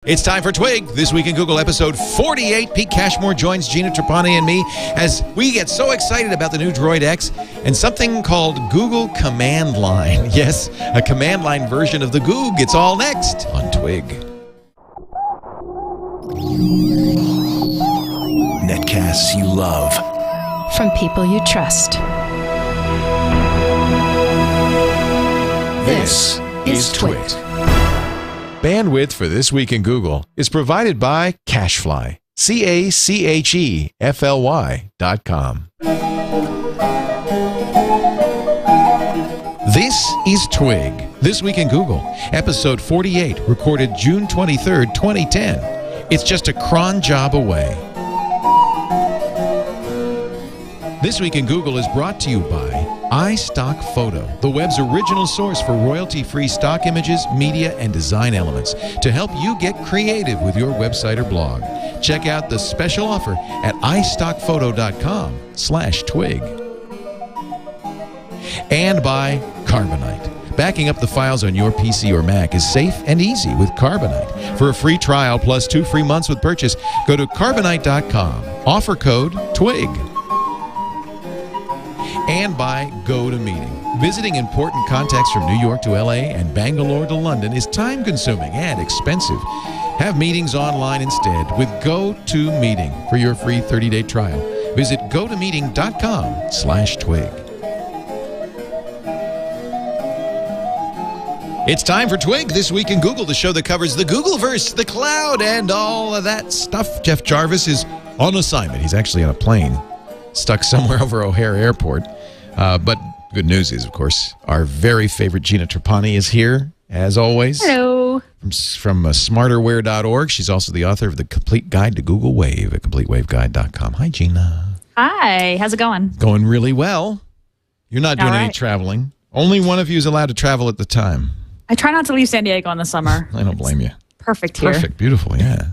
It's time for Twig, This Week in Google, episode 48. Pete Cashmore joins Gina Trepani and me as we get so excited about the new Droid X and something called Google Command Line. Yes, a command line version of the Goog. It's all next on Twig. Netcasts you love. From people you trust. This is TWiT. Bandwidth for This Week in Google is provided by Cachefly. Cachefly.com. This is Twig, This Week in Google, episode 48, recorded June 23rd, 2010. It's just a cron job away. This Week in Google is brought to you by iStock Photo, the web's original source for royalty-free stock images, media, and design elements to help you get creative with your website or blog. Check out the special offer at iStockPhoto.com/twig. And by Carbonite. Backing up the files on your PC or Mac is safe and easy with Carbonite. For a free trial plus 2 free months with purchase, go to Carbonite.com. Offer code TWIG. And by GoToMeeting. Visiting important contacts from New York to LA and Bangalore to London is time-consuming and expensive. Have meetings online instead with GoToMeeting for your free 30-day trial. Visit GoToMeeting.com/twig. It's time for Twig, This Week in Google, the show that covers the Googleverse, the cloud, and all of that stuff. Jeff Jarvis is on assignment. He's actually on a plane stuck somewhere over O'Hare Airport. But good news is, of course, our very favorite Gina Trepani is here, as always. Hello. From smarterware.org. She's also the author of The Complete Guide to Google Wave at CompleteWaveGuide.com. Hi, Gina. Hi. How's it going? Going really well. You're not doing any traveling. Only one of you is allowed to travel at the time. I try not to leave San Diego in the summer. I don't blame you. Perfect here. Perfect. Beautiful, yeah.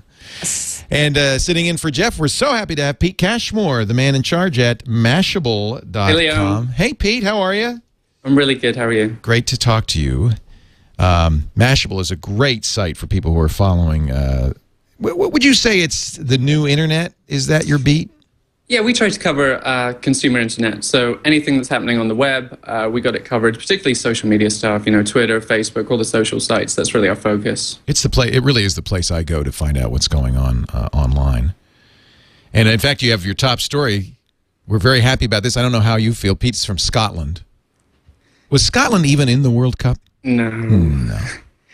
And sitting in for Jeff, we're so happy to have Pete Cashmore, the man in charge at Mashable.com. Hey, Pete, how are you? I'm really good. How are you? Great to talk to you. Mashable is a great site for people who are following. What would you say it's the new internet? Is that your beat? Yeah, we try to cover consumer internet. So anything that's happening on the web, we got it covered, particularly social media stuff, Twitter, Facebook, all the social sites. That's really our focus. It's the place. It really is the place I go to find out what's going on online. And in fact, you have your top story. We're very happy about this. I don't know how you feel. Pete's from Scotland. Was Scotland even in the World Cup? No. No.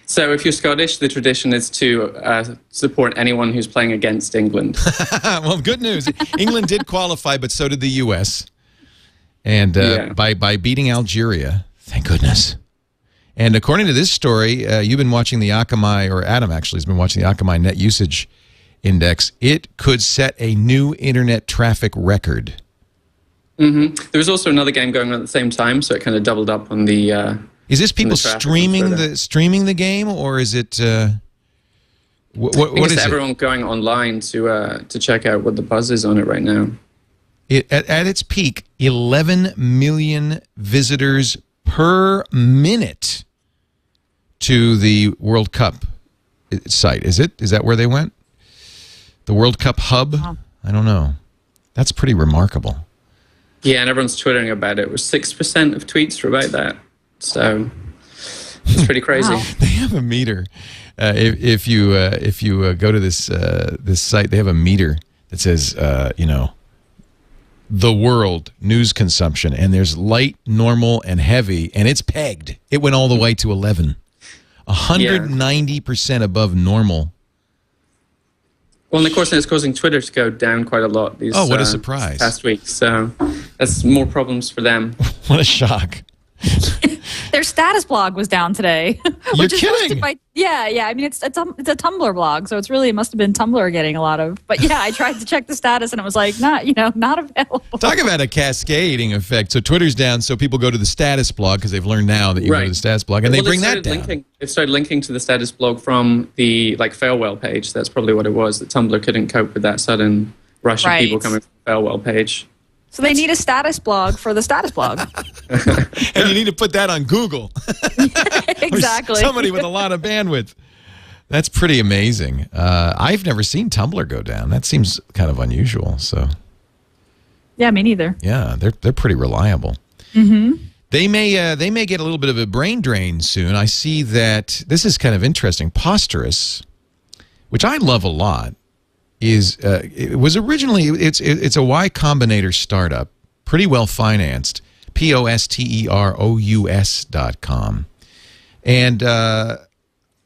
So if you're Scottish, the tradition is to support anyone who's playing against England. Well, good news. England did qualify, but so did the U.S. And by beating Algeria, thank goodness. And according to this story, you've been watching the Akamai, or Adam actually has been watching the Akamai Net Usage Index. It could set a new internet traffic record. Mm-hmm. There was also another game going on at the same time, so it kind of doubled up on the... Is this people streaming the game, or is it what is it? Everyone going online to check out what the buzz is on it right now. At its peak, 11 million visitors per minute to the World Cup site. Is that where they went? The World Cup hub? Oh. I don't know. That's pretty remarkable. Yeah, and everyone's twittering about it. It was 6% of tweets were about that. So it's pretty crazy. Wow. They have a meter. If you go to this site, they have a meter that says the world news consumption, and there's light, normal, and heavy, and it's pegged. It went all the way to 11, 190% above normal. Well, and of course, it's causing Twitter to go down quite a lot these. Oh, what a surprise! Past week, so that's more problems for them. What a shock! Their status blog was down today. You're kidding? Yeah. I mean, it's a Tumblr blog, so it must have been Tumblr getting a lot of. But yeah, I tried to check the status, and it was like not available. Talk about a cascading effect. So Twitter's down, so people go to the status blog because they've learned now that you go to the status blog, and they bring that down. It started linking to the status blog from the farewell page. That's probably what it was. That Tumblr couldn't cope with that sudden rush of people coming from the farewell page. So they need a status blog for the status blog. And you need to put that on Google. Exactly. Or somebody with a lot of bandwidth. That's pretty amazing. I've never seen Tumblr go down. That seems kind of unusual. So, yeah, me neither. Yeah, they're pretty reliable. Mm-hmm. They may get a little bit of a brain drain soon. I see that this is kind of interesting. Posterous, which I love a lot, is it was originally it's a Y Combinator startup, pretty well financed. Posterous.com, and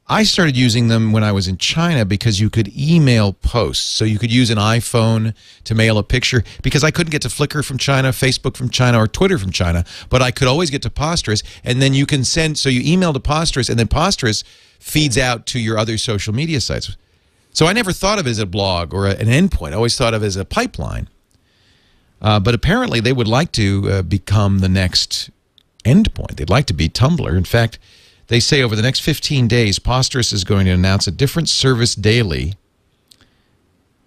I started using them when I was in China because you could email posts. So you could use an iPhone to mail a picture because I couldn't get to Flickr from China, Facebook from China, or Twitter from China, but I could always get to Posterous, and then you can send, so you email to Posterous, and then Posterous feeds out to your other social media sites. So I never thought of it as a blog or an endpoint. I always thought of it as a pipeline. But apparently they would like to become the next endpoint. They'd like to be Tumblr. In fact, they say over the next 15 days, Posterous is going to announce a different service daily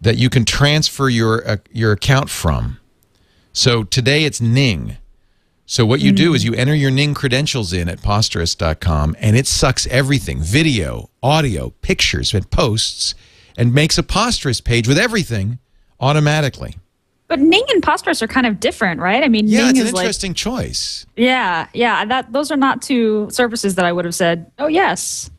that you can transfer your account from. So today it's Ning. So what you do is you enter your Ning credentials in at Posterous.com, and it sucks everything, video, audio, pictures, and posts, and makes a Posterous page with everything automatically. But Ning and Posterous are kind of different, right? I mean, yeah, Ning it's is an interesting choice. Yeah. Those are not two services that I would have said, oh, yes,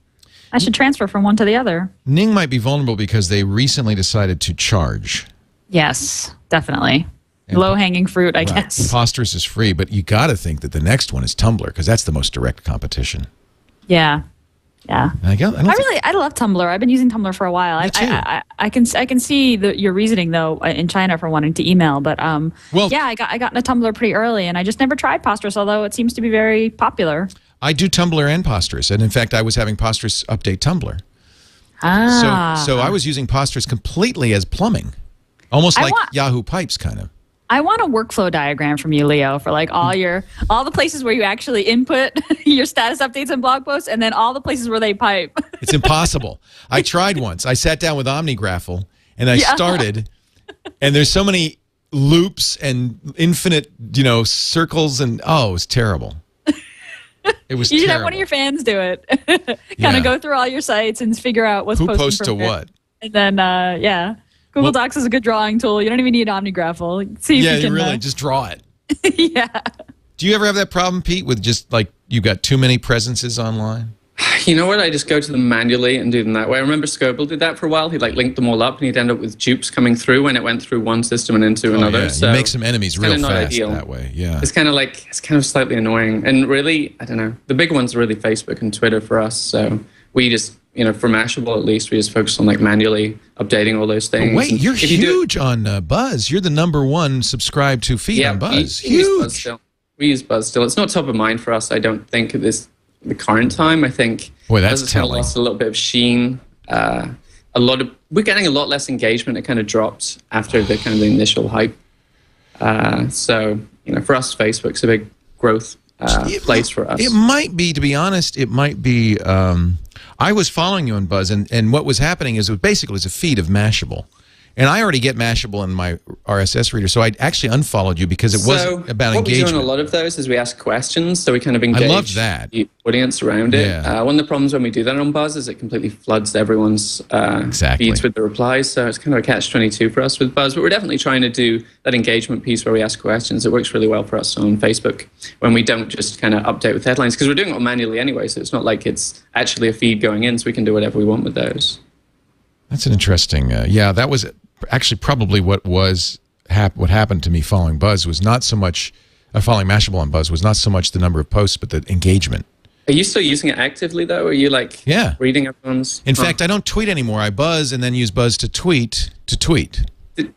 I should transfer from one to the other. Ning might be vulnerable because they recently decided to charge. Yes, definitely. Low-hanging fruit, I guess. Posterous is free, but you got to think that the next one is Tumblr because that's the most direct competition. Yeah. Yeah, I love Tumblr. I've been using Tumblr for a while. I can see your reasoning though in China for wanting to email, but yeah, I got into Tumblr pretty early, and I just never tried Posterous, although it seems to be very popular. I do Tumblr and Posterous, and in fact, I was having Posterous update Tumblr. So I was using Posterous completely as plumbing, almost like Yahoo Pipes, kind of. I want a workflow diagram from you, Leo, for like all the places where you actually input your status updates and blog posts, and then all the places where they pipe. It's impossible. I tried once. I sat down with OmniGraffle, and I started, and there's so many loops and infinite, circles, and it was terrible. It was You should terrible. have one of your fans do it. Kind of go through all your sites and figure out what's who posting posts to what. And then, Google Docs is a good drawing tool. You don't even need OmniGraffle. See if you can, really just draw it. Yeah. Do you ever have that problem, Pete, with just like you've got too many presences online? You know what? I just go to them manually and do them that way. I remember Scoble did that for a while. He'd linked them all up, and he'd end up with dupes coming through when it went through one system and into another. Yeah. So you make some enemies real fast ideal. that way. Yeah. It's kind of slightly annoying. And really, I don't know. The big ones are really Facebook and Twitter for us. So we just, for Mashable at least, we just focus on manually updating all those things. But wait, you're huge on Buzz. You're the #1 subscribed to feed on Buzz. We use Buzz still. We use Buzz still. It's not top of mind for us, I don't think, at the current time. I think that's Buzz has lost a little bit of sheen. We're getting a lot less engagement. It kind of dropped after the kind of the initial hype. So for us, Facebook's a big growth place for us. It might be, to be honest, it might be. I was following you on Buzz, and what was happening is it basically was a feed of Mashable. And I already get Mashable in my RSS reader, so I actually unfollowed you because it wasn't about engagement. What we do on a lot of those is we ask questions, so we kind of engage the audience around it. Yeah. One of the problems when we do that on Buzz is it completely floods everyone's feeds with the replies, so it's kind of a catch-22 for us with Buzz. But we're definitely trying to do that engagement piece where we ask questions. It works really well for us on Facebook when we don't just kind of update with headlines, because we're doing it all manually anyway, so it's not like it's actually a feed going in, so we can do whatever we want with those. That's an interesting, that was actually probably what happened to me following Buzz was not so much, following Mashable on Buzz was not so much the number of posts, but the engagement. Are you still using it actively, though? Are you reading everyone's? In fact, I don't tweet anymore. I Buzz and then use Buzz to tweet. Did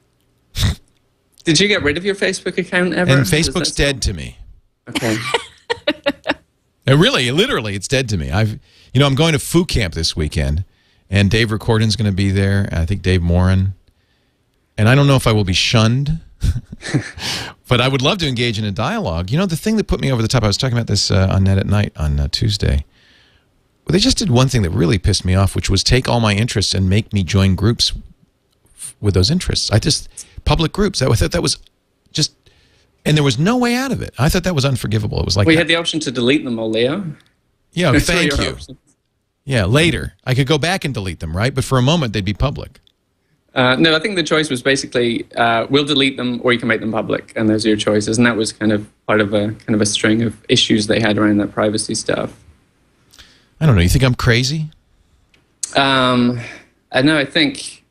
you get rid of your Facebook account ever? And Facebook's dead to me. Okay. Really, literally, it's dead to me. I'm going to Foo Camp this weekend, and Dave Recordin's going to be there. I think Dave Morin. And I don't know if I will be shunned, but I would love to engage in a dialogue. The thing that put me over the top, I was talking about this on Net at Night on Tuesday. Well, they just did one thing that really pissed me off, which was take all my interests and make me join groups with those interests. Public groups. I thought that was just, and there was no way out of it. I thought that was unforgivable. It was like... We had the option to delete them all, Leo. Yeah, thank you. Yeah, later. I could go back and delete them, right? But for a moment, they'd be public. No, I think the choice was basically we'll delete them or you can make them public, and those are your choices. And that was kind of part of a string of issues they had around that privacy stuff. I don't know. You think I'm crazy? I think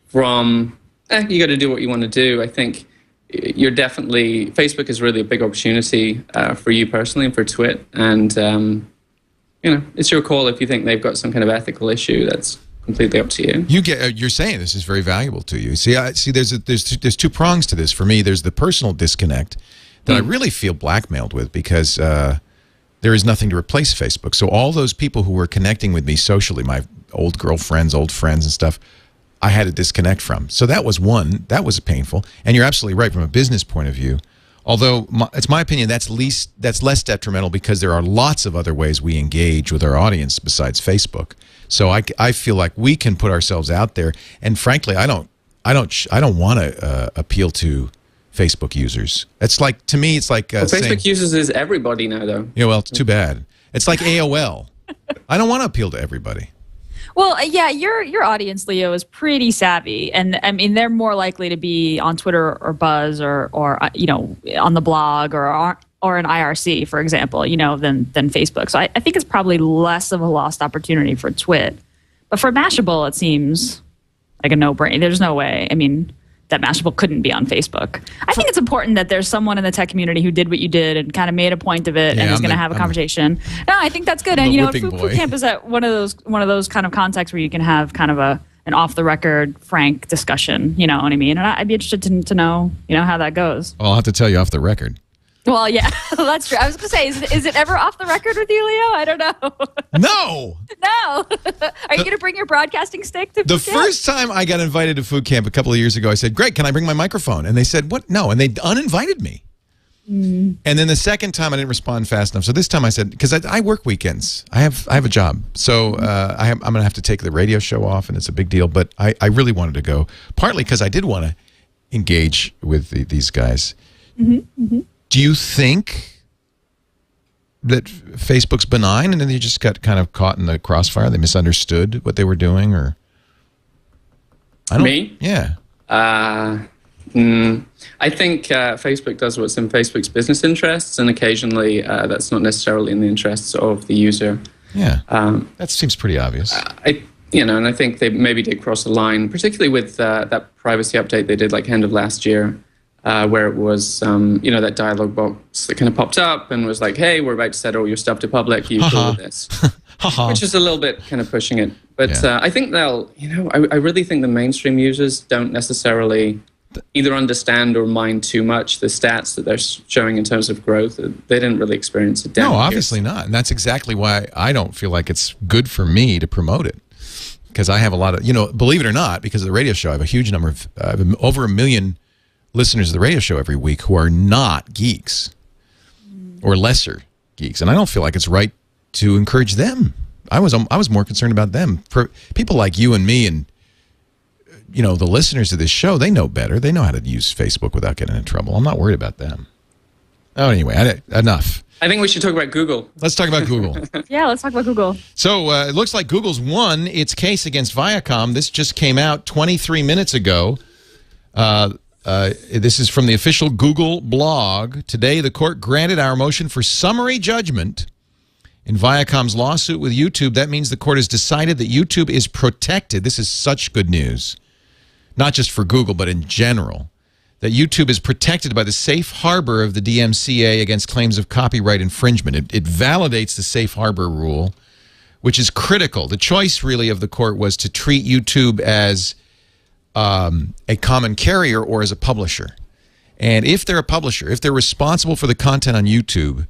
from you got to do what you want to do. I think you're definitely Facebook is really a big opportunity for you personally and for TWiT, and it's your call if you think they've got some kind of ethical issue. That's completely up to you. You're saying this is very valuable to you. See, there's two prongs to this for me. There's the personal disconnect that I really feel blackmailed with because there is nothing to replace Facebook. So all those people who were connecting with me socially, my old girlfriends, old friends and stuff, I had to disconnect from. So that was one. That was painful. And you're absolutely right from a business point of view. Although it's my opinion that's less detrimental because there are lots of other ways we engage with our audience besides Facebook. So I feel like we can put ourselves out there, and frankly, I don't want to appeal to Facebook users. It's like, to me, it's like Facebook users is everybody now, though. Yeah, well, it's too bad. It's like AOL. I don't want to appeal to everybody. Well, yeah, your audience, Leo, is pretty savvy, and I mean they're more likely to be on Twitter or Buzz or on the blog or an IRC, for example, than Facebook. So I think it's probably less of a lost opportunity for TWiT, but for Mashable, it seems like a no-brainer. There's no way. I mean, that Mashable couldn't be on Facebook. I think it's important that there's someone in the tech community who did what you did and kind of made a point of it and is going to have a conversation. No, I think that's good. And Food Camp is at one of those kind of contexts where you can have kind of an off the record, frank discussion. You know what I mean? And I'd be interested to know how that goes. Well, I'll have to tell you off the record. Well, yeah, that's true. I was going to say, is it ever off the record with you, Leo? I don't know. No. No. Are you going to bring your broadcasting stick to the first time I got invited to Food Camp a couple of years ago, I said, "Great, can I bring my microphone?" And they said, "What? No." And they uninvited me. And then the second time I didn't respond fast enough. So this time I said, because I work weekends. I have a job. So I'm going to have to take the radio show off, and it's a big deal. But I really wanted to go, partly because I did want to engage with these guys. Do you think that Facebook's benign and then they just got kind of caught in the crossfire? They misunderstood what they were doing, or Me? Yeah. I think Facebook does what's in Facebook's business interests, and occasionally that's not necessarily in the interests of the user. Yeah. That seems pretty obvious. And I think they maybe did cross the line, particularly with that privacy update they did like end of last year. Where it was, that dialog box that kind of popped up and was like, "Hey, we're about to set all your stuff to public. You cool with this?" Which is a little bit kind of pushing it. But I think I really think the mainstream users don't necessarily either understand or mind too much the stats that they're showing in terms of growth. They didn't really experience it down No, obviously not. And that's exactly why I don't feel like it's good for me to promote it. Because I have a lot of, believe it or not, because of the radio show, I have a huge number of, over 1 million listeners of the radio show every week who are not geeks or lesser geeks, and I don't feel like it's right to encourage them. I was more concerned about them. For people like you and me and the listeners of this show, they know better. They know how to use Facebook without getting in trouble. I'm not worried about them. Oh, anyway, enough. I think we should talk about Google. Let's talk about Google. Yeah, let's talk about Google. So it looks like Google's won its case against Viacom. This just came out 23 minutes ago. This is from the official Google blog. Today, the court granted our motion for summary judgment in Viacom's lawsuit with YouTube. That means the court has decided that YouTube is protected. This is such good news, not just for Google, but in general, that YouTube is protected by the safe harbor of the DMCA against claims of copyright infringement. It validates the safe harbor rule, which is critical. The choice, really, of the court was to treat YouTube as a common carrier or as a publisher. And if they're a publisher, if they're responsible for the content on YouTube,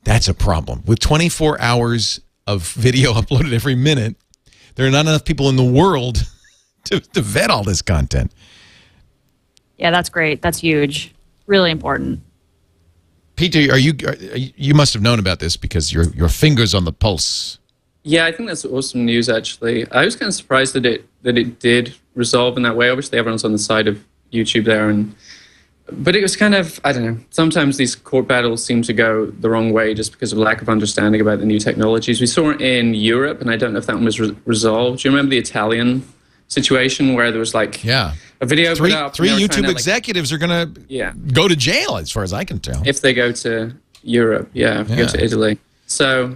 that's a problem. With 24 hours of video uploaded every minute, there are not enough people in the world to vet all this content. Yeah, that's great. That's huge. Really important. Peter, you must have known about this because your finger's on the pulse. Yeah, I think that's awesome news, actually. I was kind of surprised that it did resolve in that way. Obviously, everyone's on the side of YouTube there, and But it was kind of, I don't know, sometimes these court battles seem to go the wrong way just because of lack of understanding about the new technologies. We saw it in Europe, and I don't know if that one was resolved. Do you remember the Italian situation where there was like a video three put up? Three YouTube executives are going to go to jail, as far as I can tell. If they go to Europe, if they go to Italy. So,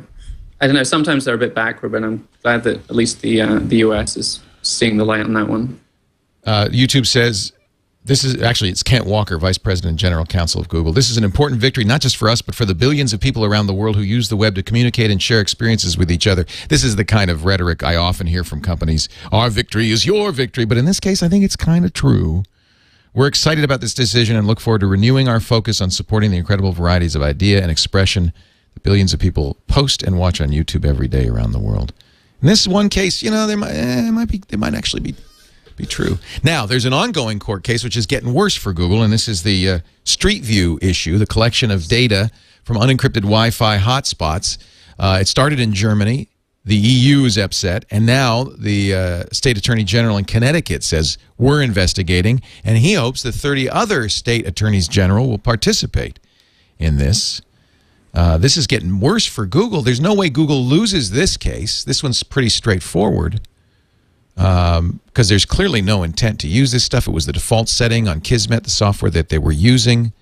I don't know, sometimes they're a bit backward, but I'm glad that at least the US is seeing the light on that one. YouTube says... This is actually, it's Kent Walker, Vice President and General Counsel of Google. This is an important victory, not just for us, but for the billions of people around the world who use the web to communicate and share experiences with each other. This is the kind of rhetoric I often hear from companies. Our victory is your victory. But in this case, I think it's kind of true. We're excited about this decision and look forward to renewing our focus on supporting the incredible varieties of idea and expression that billions of people post and watch on YouTube every day around the world. In this one case, you know, they might actually be true. Now, there's an ongoing court case which is getting worse for Google, and this is the Street View issue, the collection of data from unencrypted Wi-Fi hotspots. It started in Germany. The EU is upset, and now the state attorney general in Connecticut says we're investigating, and he hopes that 30 other state attorneys general will participate in this. This is getting worse for Google. There's no way Google loses this case. This one's pretty straightforward. Because there's clearly no intent to use this stuff. It was the default setting on Kismet, the software that they were using.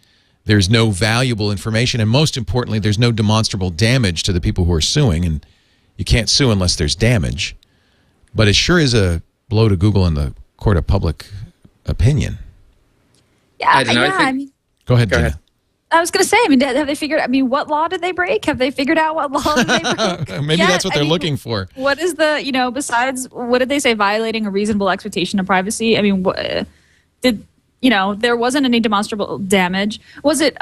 There's no valuable information, and most importantly, there's no demonstrable damage to the people who are suing, and you can't sue unless there's damage. But it sure is a blow to Google in the court of public opinion. Yeah, I mean, go ahead, Gina. I was going to say, I mean, have they figured, I mean, what law did they break? Have they figured out what law did they break? Maybe that's what they're looking for. What is the, you know, besides, what did they say, violating a reasonable expectation of privacy? I mean, you know, there wasn't any demonstrable damage. Was it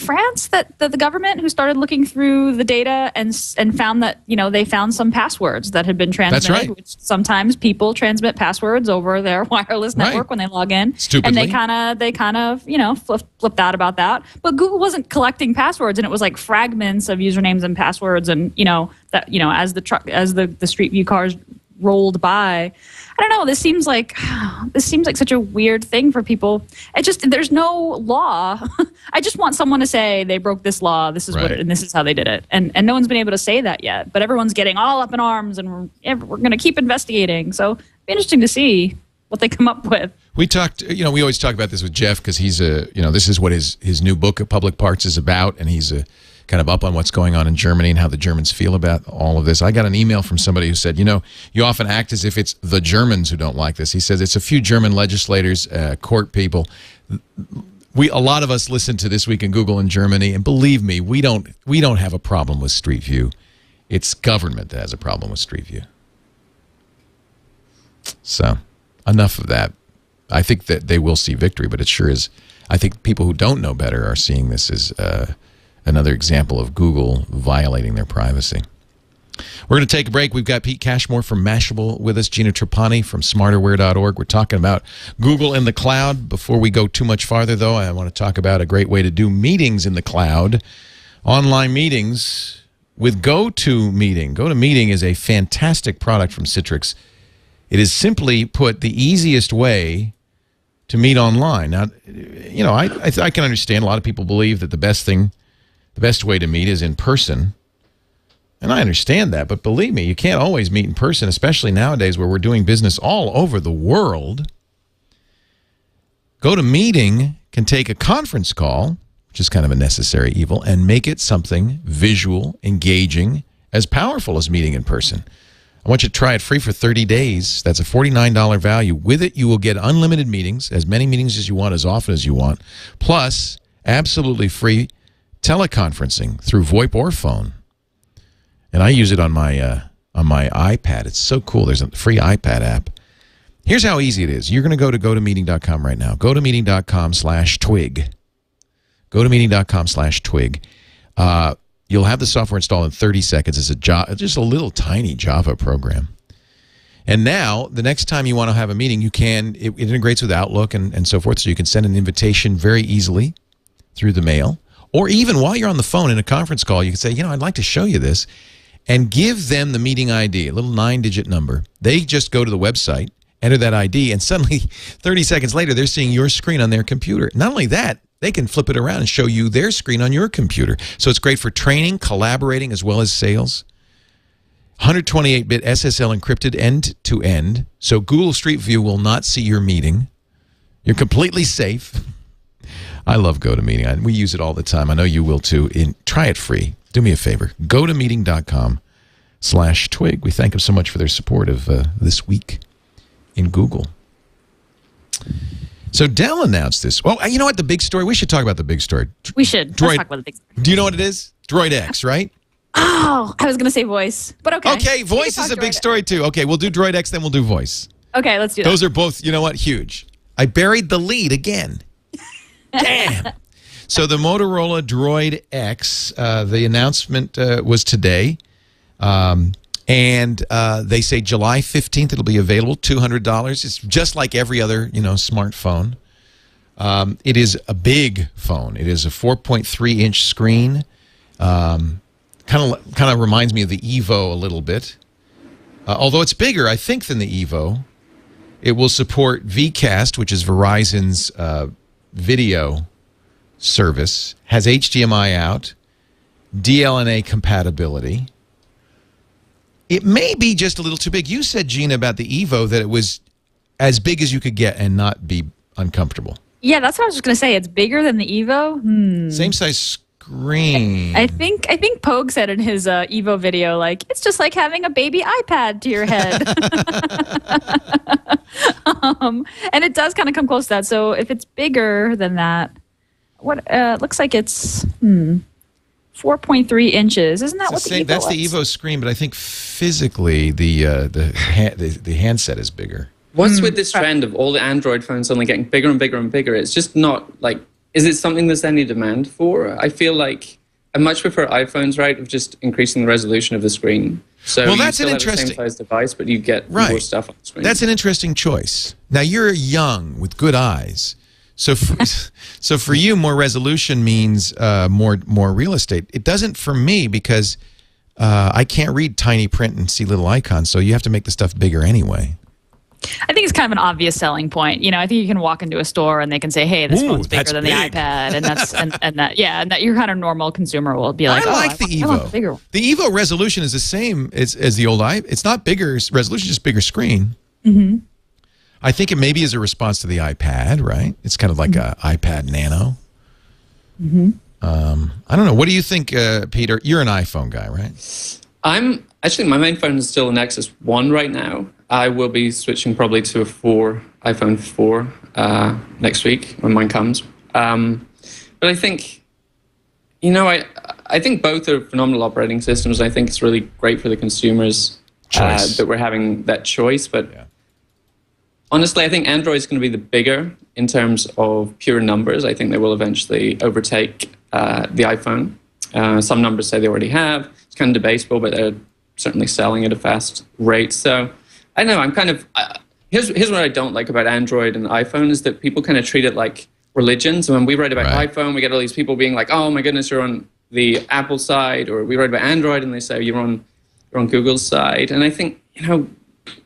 France that the government who started looking through the data and found that, you know, they found some passwords that had been transmitted? That's right. Which sometimes people transmit passwords over their wireless network when they log in. Stupidly. And they kind of, you know, flipped out about that. But Google wasn't collecting passwords, and it was like fragments of usernames and passwords, and you know that, you know, as the Street View cars rolled by. I don't know. This seems like such a weird thing for people. There's no law. I just want someone to say they broke this law. This is what it, and this is how they did it. And no one's been able to say that yet. But everyone's getting all up in arms, and we're going to keep investigating. So it'll be interesting to see what they come up with. We talked, you know, we always talk about this with Jeff because he's you know, this is what his new book of Public Parts is about, and he's kind of up on what's going on in Germany and how the Germans feel about all of this. I got an email from somebody who said, you know, you often act as if it's the Germans who don't like this. He says it's a few German legislators, court people. A lot of us listen to This Week in Google in Germany, and believe me, we don't have a problem with Street View. It's government that has a problem with Street View. So, enough of that. I think that they will see victory, but it sure is. I think people who don't know better are seeing this as another example of Google violating their privacy. We're going to take a break. We've got Pete Cashmore from Mashable with us, Gina Trepani from smarterware.org. We're talking about Google in the cloud. Before we go too much farther, though, I want to talk about a great way to do meetings in the cloud, online meetings with GoToMeeting. GoToMeeting is a fantastic product from Citrix. It is simply put the easiest way to meet online. Now, you know, I can understand a lot of people believe that the best way to meet is in person. And I understand that, but believe me, you can't always meet in person, especially nowadays where we're doing business all over the world. GoToMeeting can take a conference call, which is kind of a necessary evil, and make it something visual, engaging, as powerful as meeting in person. I want you to try it free for 30 days. That's a $49 value. With it, you will get unlimited meetings, as many meetings as you want, as often as you want, plus absolutely free teleconferencing through VoIP or phone. And I use it on my iPad. It's so cool. There's a free iPad app. Here's how easy it is. You're going to go to GoToMeeting.com right now. GoToMeeting.com/twig. GoToMeeting.com/twig. You'll have the software installed in 30 seconds. It's just a little tiny Java program. And now, the next time you want to have a meeting, you can. It integrates with Outlook and so forth, so you can send an invitation very easily through the mail. Or even while you're on the phone in a conference call, you can say, you know, I'd like to show you this, and give them the meeting ID, a little 9-digit number. They just go to the website, enter that ID, and suddenly 30 seconds later, they're seeing your screen on their computer. Not only that, they can flip it around and show you their screen on your computer. So it's great for training, collaborating, as well as sales. 128-bit SSL encrypted end-to-end, so Google Street View will not see your meeting. You're completely safe. I love GoToMeeting. We use it all the time. I know you will too. Try it free. Do me a favor. GoToMeeting.com/twig. We thank them so much for their support of this week in Google. So Dell announced this. Well, you know what? The big story. We should talk about the big story. We should. Let's talk about the big story. Do you know what it is? Droid X, right? Oh, I was going to say voice, but okay. Okay, voice is a big story too. Okay, we'll do Droid X, then we'll do voice. Okay, let's do that. Those are both, you know what, huge. I buried the lead again. Damn. So the Motorola Droid X, the announcement was today. And they say July 15th it'll be available, $200. It's just like every other, smartphone. It is a big phone. It is a 4.3-inch screen. Kind of reminds me of the Evo a little bit. Although it's bigger, I think, than the Evo. It will support Vcast, which is Verizon's video service. Has HDMI out, DLNA compatibility. It may be just a little too big. You said, Gina, about the Evo that it was as big as you could get and not be uncomfortable. Yeah, that's what I was just going to say. It's bigger than the Evo. Same size screen. I think Pogue said in his Evo video, like, it's just like having a baby iPad to your head. And it does kind of come close to that. So if it's bigger than that, looks like it's 4.3 inches. Isn't that what the Evo That's the Evo screen, but I think physically the handset is bigger. What's with this trend of all the Android phones only getting bigger and bigger and bigger? It's just not like, is it something there's any demand for? I feel like I much prefer iPhones, right, of just increasing the resolution of the screen. So that's you still an have the same size device, but you get more stuff on the screen. That's an interesting choice. Now, you're young with good eyes. So for you, more resolution means more real estate. It doesn't for me because I can't read tiny print and see little icons, so you have to make the stuff bigger anyway. I think it's kind of an obvious selling point. I think you can walk into a store and they can say, "Hey, this phone's bigger than the iPad," and that's and that your kind of normal consumer will be like, I like the Evo. The Evo resolution is the same as the old iPad. It's not bigger resolution, just bigger screen. Mm-hmm. I think it maybe is a response to the iPad, right? It's kind of like a iPad Nano. Mm-hmm. I don't know. What do you think, Peter? You're an iPhone guy, right? Actually, my main phone is still a Nexus 1 right now. I will be switching probably to iPhone 4 next week when mine comes. But I think, I think both are phenomenal operating systems. I think it's really great for the consumers that we're having that choice. But honestly, I think Android is going to be the bigger in terms of pure numbers. I think they will eventually overtake the iPhone. Some numbers say they already have. It's kind of debatable, but they're certainly selling at a fast rate. So I know I'm kind of here's what I don't like about Android and iPhone is that people kind of treat it like religion. So when we write about iPhone, we get all these people being like, "Oh my goodness, you're on the Apple side," or we write about Android and they say you're on Google's side. And I think I'm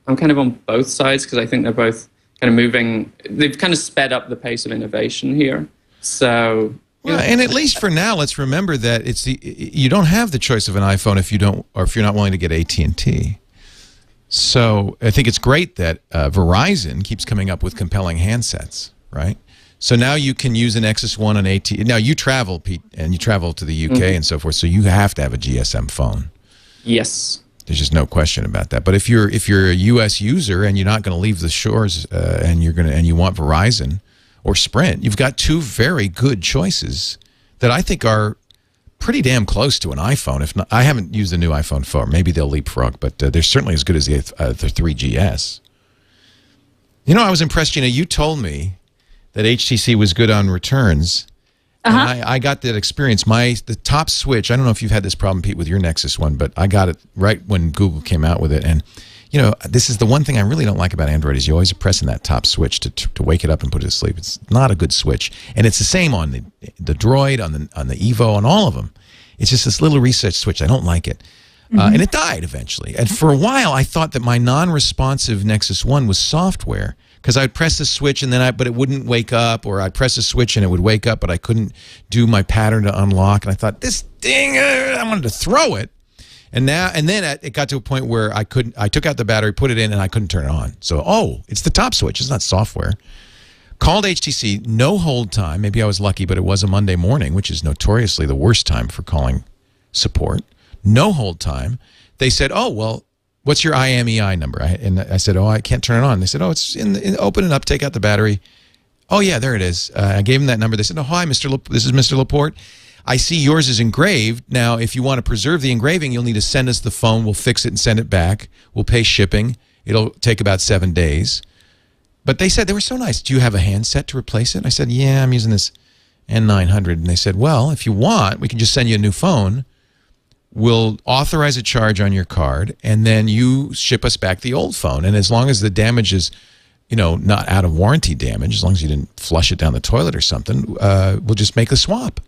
kind of on both sides because I think they're both kind of moving. They've kind of sped up the pace of innovation here. So. And at least for now, let's remember that you don't have the choice of an iPhone if you're not willing to get AT&T. So I think it's great that Verizon keeps coming up with compelling handsets, right? So now you can use an Nexus 1 and AT. Now you travel, Pete, and you travel to the UK and so forth, so you have to have a GSM phone. Yes. There's just no question about that. But if you're a US user and you're not going to leave the shores and you want Verizon or Sprint, you've got two very good choices that I think are pretty damn close to an iPhone. If not, I haven't used the new iPhone 4. Maybe they'll leapfrog, but they're certainly as good as the 3GS. I was impressed. You told me that HTC was good on returns. And I got that experience. The top switch, I don't know if you've had this problem, Pete, with your Nexus one, but I got it right when Google came out with it. And this is the one thing I really don't like about Android is you always are pressing that top switch to wake it up and put it to sleep. It's not a good switch. And it's the same on the Droid, on the Evo, on all of them. It's just this little reset switch. I don't like it. And it died eventually. And for a while, I thought that my non-responsive Nexus 1 was software because I'd press the switch and then but it wouldn't wake up, or I'd press a switch and it would wake up, but I couldn't do my pattern to unlock. And I thought, this thing, I wanted to throw it. And then it got to a point where I took out the battery, put it in, and I couldn't turn it on. So, it's the top switch. It's not software. Called HTC, no hold time. Maybe I was lucky, but it was a Monday morning, which is notoriously the worst time for calling support. No hold time. They said, oh, well, what's your IMEI number? And I said, oh, I can't turn it on. They said, oh, it's open it up, take out the battery. Oh, yeah, there it is. I gave them that number. They said, oh, hi, this is Mr. Laporte. I see yours is engraved. Now, if you want to preserve the engraving, you'll need to send us the phone. We'll fix it and send it back. We'll pay shipping. It'll take about 7 days. But they said, they were so nice. Do you have a handset to replace it? And I said, yeah, I'm using this N900. And they said, well, if you want, we can just send you a new phone. We'll authorize a charge on your card, and then you ship us back the old phone. And as long as the damage is, not out of warranty damage, as long as you didn't flush it down the toilet or something, we'll just make a swap.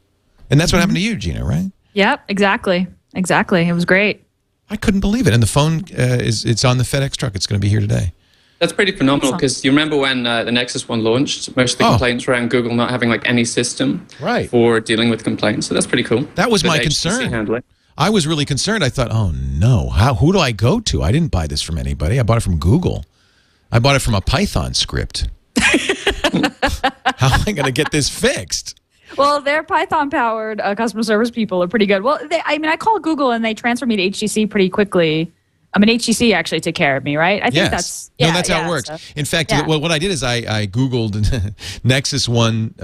And that's what happened to you, Gina, right? Yep, exactly. Exactly. It was great. I couldn't believe it. And the phone, it's on the FedEx truck. It's going to be here today. That's pretty phenomenal, because you remember when the Nexus One launched, most of the complaints were around Google not having any system for dealing with complaints. So that's pretty cool. That was my concern. I was really concerned. I thought, oh no, who do I go to? I didn't buy this from anybody. I bought it from Google. I bought it from a Python script. How am I going to get this fixed? Well, their Python-powered customer service people are pretty good. Well, I called Google and they transferred me to HTC pretty quickly. HTC actually took care of me, right? I think that's how it works. So, in fact, what I did is I Googled Nexus One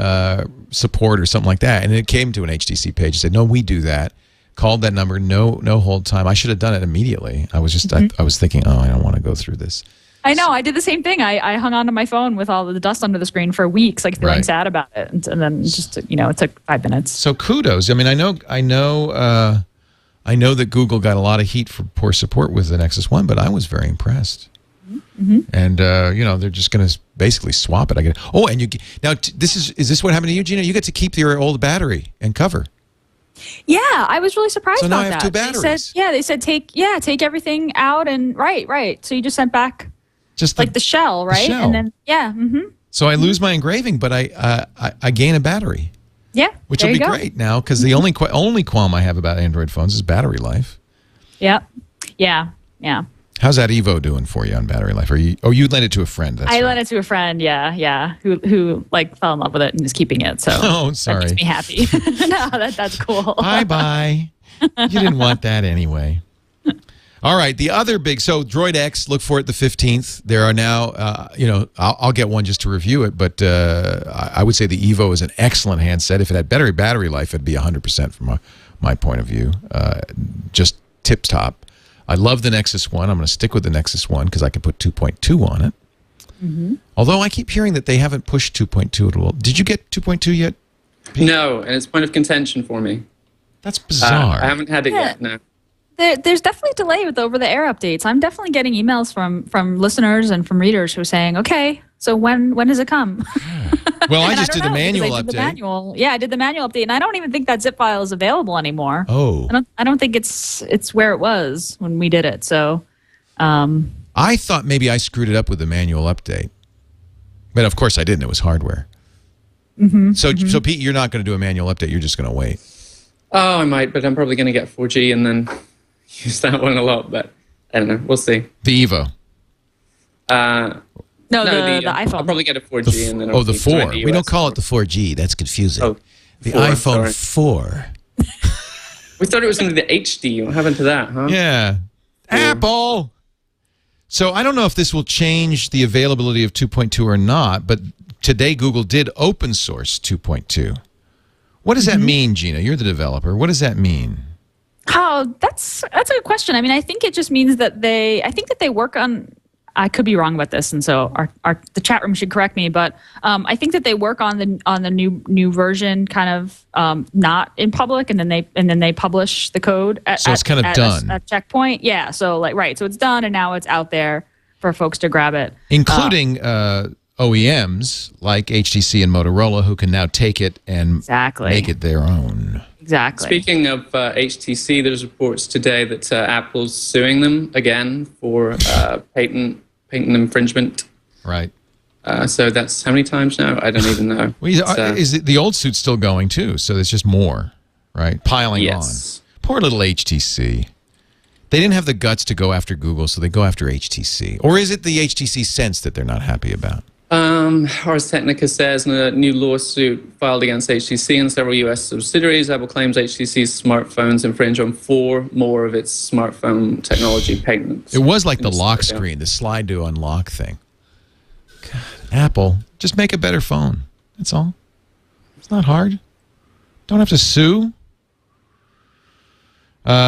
support or something like that, and it came to an HTC page. It said, no, we do that. Called that number, no hold time. I should have done it immediately. I was just, I was thinking, oh, I don't want to go through this. I know. I did the same thing. I hung onto my phone with all of the dust under the screen for weeks, feeling sad about it, and then just it took 5 minutes. So kudos. I know that Google got a lot of heat for poor support with the Nexus One, but I was very impressed. And they're just going to basically swap it. Is this what happened to you, Gina? You get to keep your old battery and cover. Yeah, I was really surprised about that. So now I have two batteries. They said take everything out and right. So you just sent back just the shell, right? The shell. And then So I lose my engraving, but I gain a battery. Yeah, which will be great now, because the only qualm I have about Android phones is battery life. Yep. Yeah. How's that Evo doing for you on battery life? You lent it to a friend? I lent it to a friend. Yeah. Who fell in love with it and is keeping it. So sorry. That makes me happy. No, that's cool. Bye. You didn't want that anyway. All right, the other big, so Droid X, look for it the 15th. There are now, I'll get one just to review it, but I would say the Evo is an excellent handset. If it had better battery life, it'd be 100% from my point of view. Just tip-top. I love the Nexus One. I'm going to stick with the Nexus One because I can put 2.2 on it. Although I keep hearing that they haven't pushed 2.2 at all. Did you get 2.2 yet, Pete? No, and it's point of contention for me. That's bizarre. I haven't had it yet, no. There's definitely a delay with over-the-air updates. I'm definitely getting emails from listeners and from readers who are saying, okay, so when does it come? Well, I just did the manual update. I did the manual update, and I don't even think that zip file is available anymore. Oh. I don't think it's where it was when we did it. So I thought maybe I screwed it up with the manual update. But of course I didn't. It was hardware. So Pete, you're not going to do a manual update. You're just going to wait. Oh, I might, but I'm probably going to get 4G and then use that one a lot, but I don't know. We'll see. The Evo. No, the iPhone. I'll probably get a 4G and then the 4. We don't call it the 4G. That's confusing. Oh, the iPhone 4. We thought it was going to be the HD. What happened to that, huh? Yeah. Apple. So I don't know if this will change the availability of 2.2 or not, but today Google did open source 2.2. What does that mean, Gina? You're the developer. What does that mean? Oh, that's a good question. I think it just means that they work on. I could be wrong about this, and so the chat room should correct me. But I think that they work on the new version, kind of not in public, and then they publish the code. So it's kind of done. A checkpoint, yeah. So so it's done, and now it's out there for folks to grab it, including OEMs like HTC and Motorola, who can now take it and make it their own. Exactly. Speaking of HTC, there's reports today that Apple's suing them again for patent infringement. Right. So that's how many times now? I don't even know. Well, the old suit's still going too? So there's just more, right? Piling on. Poor little HTC. They didn't have the guts to go after Google, so they go after HTC. Or is it the HTC Sense that they're not happy about? Ars Technica says in a new lawsuit filed against HTC and several U.S. subsidiaries, Apple claims HTC's smartphones infringe on 4 more of its smartphone technology patents. It was like the lock screen, the slide to unlock thing. God, Apple, just make a better phone. That's all. It's not hard. Don't have to sue.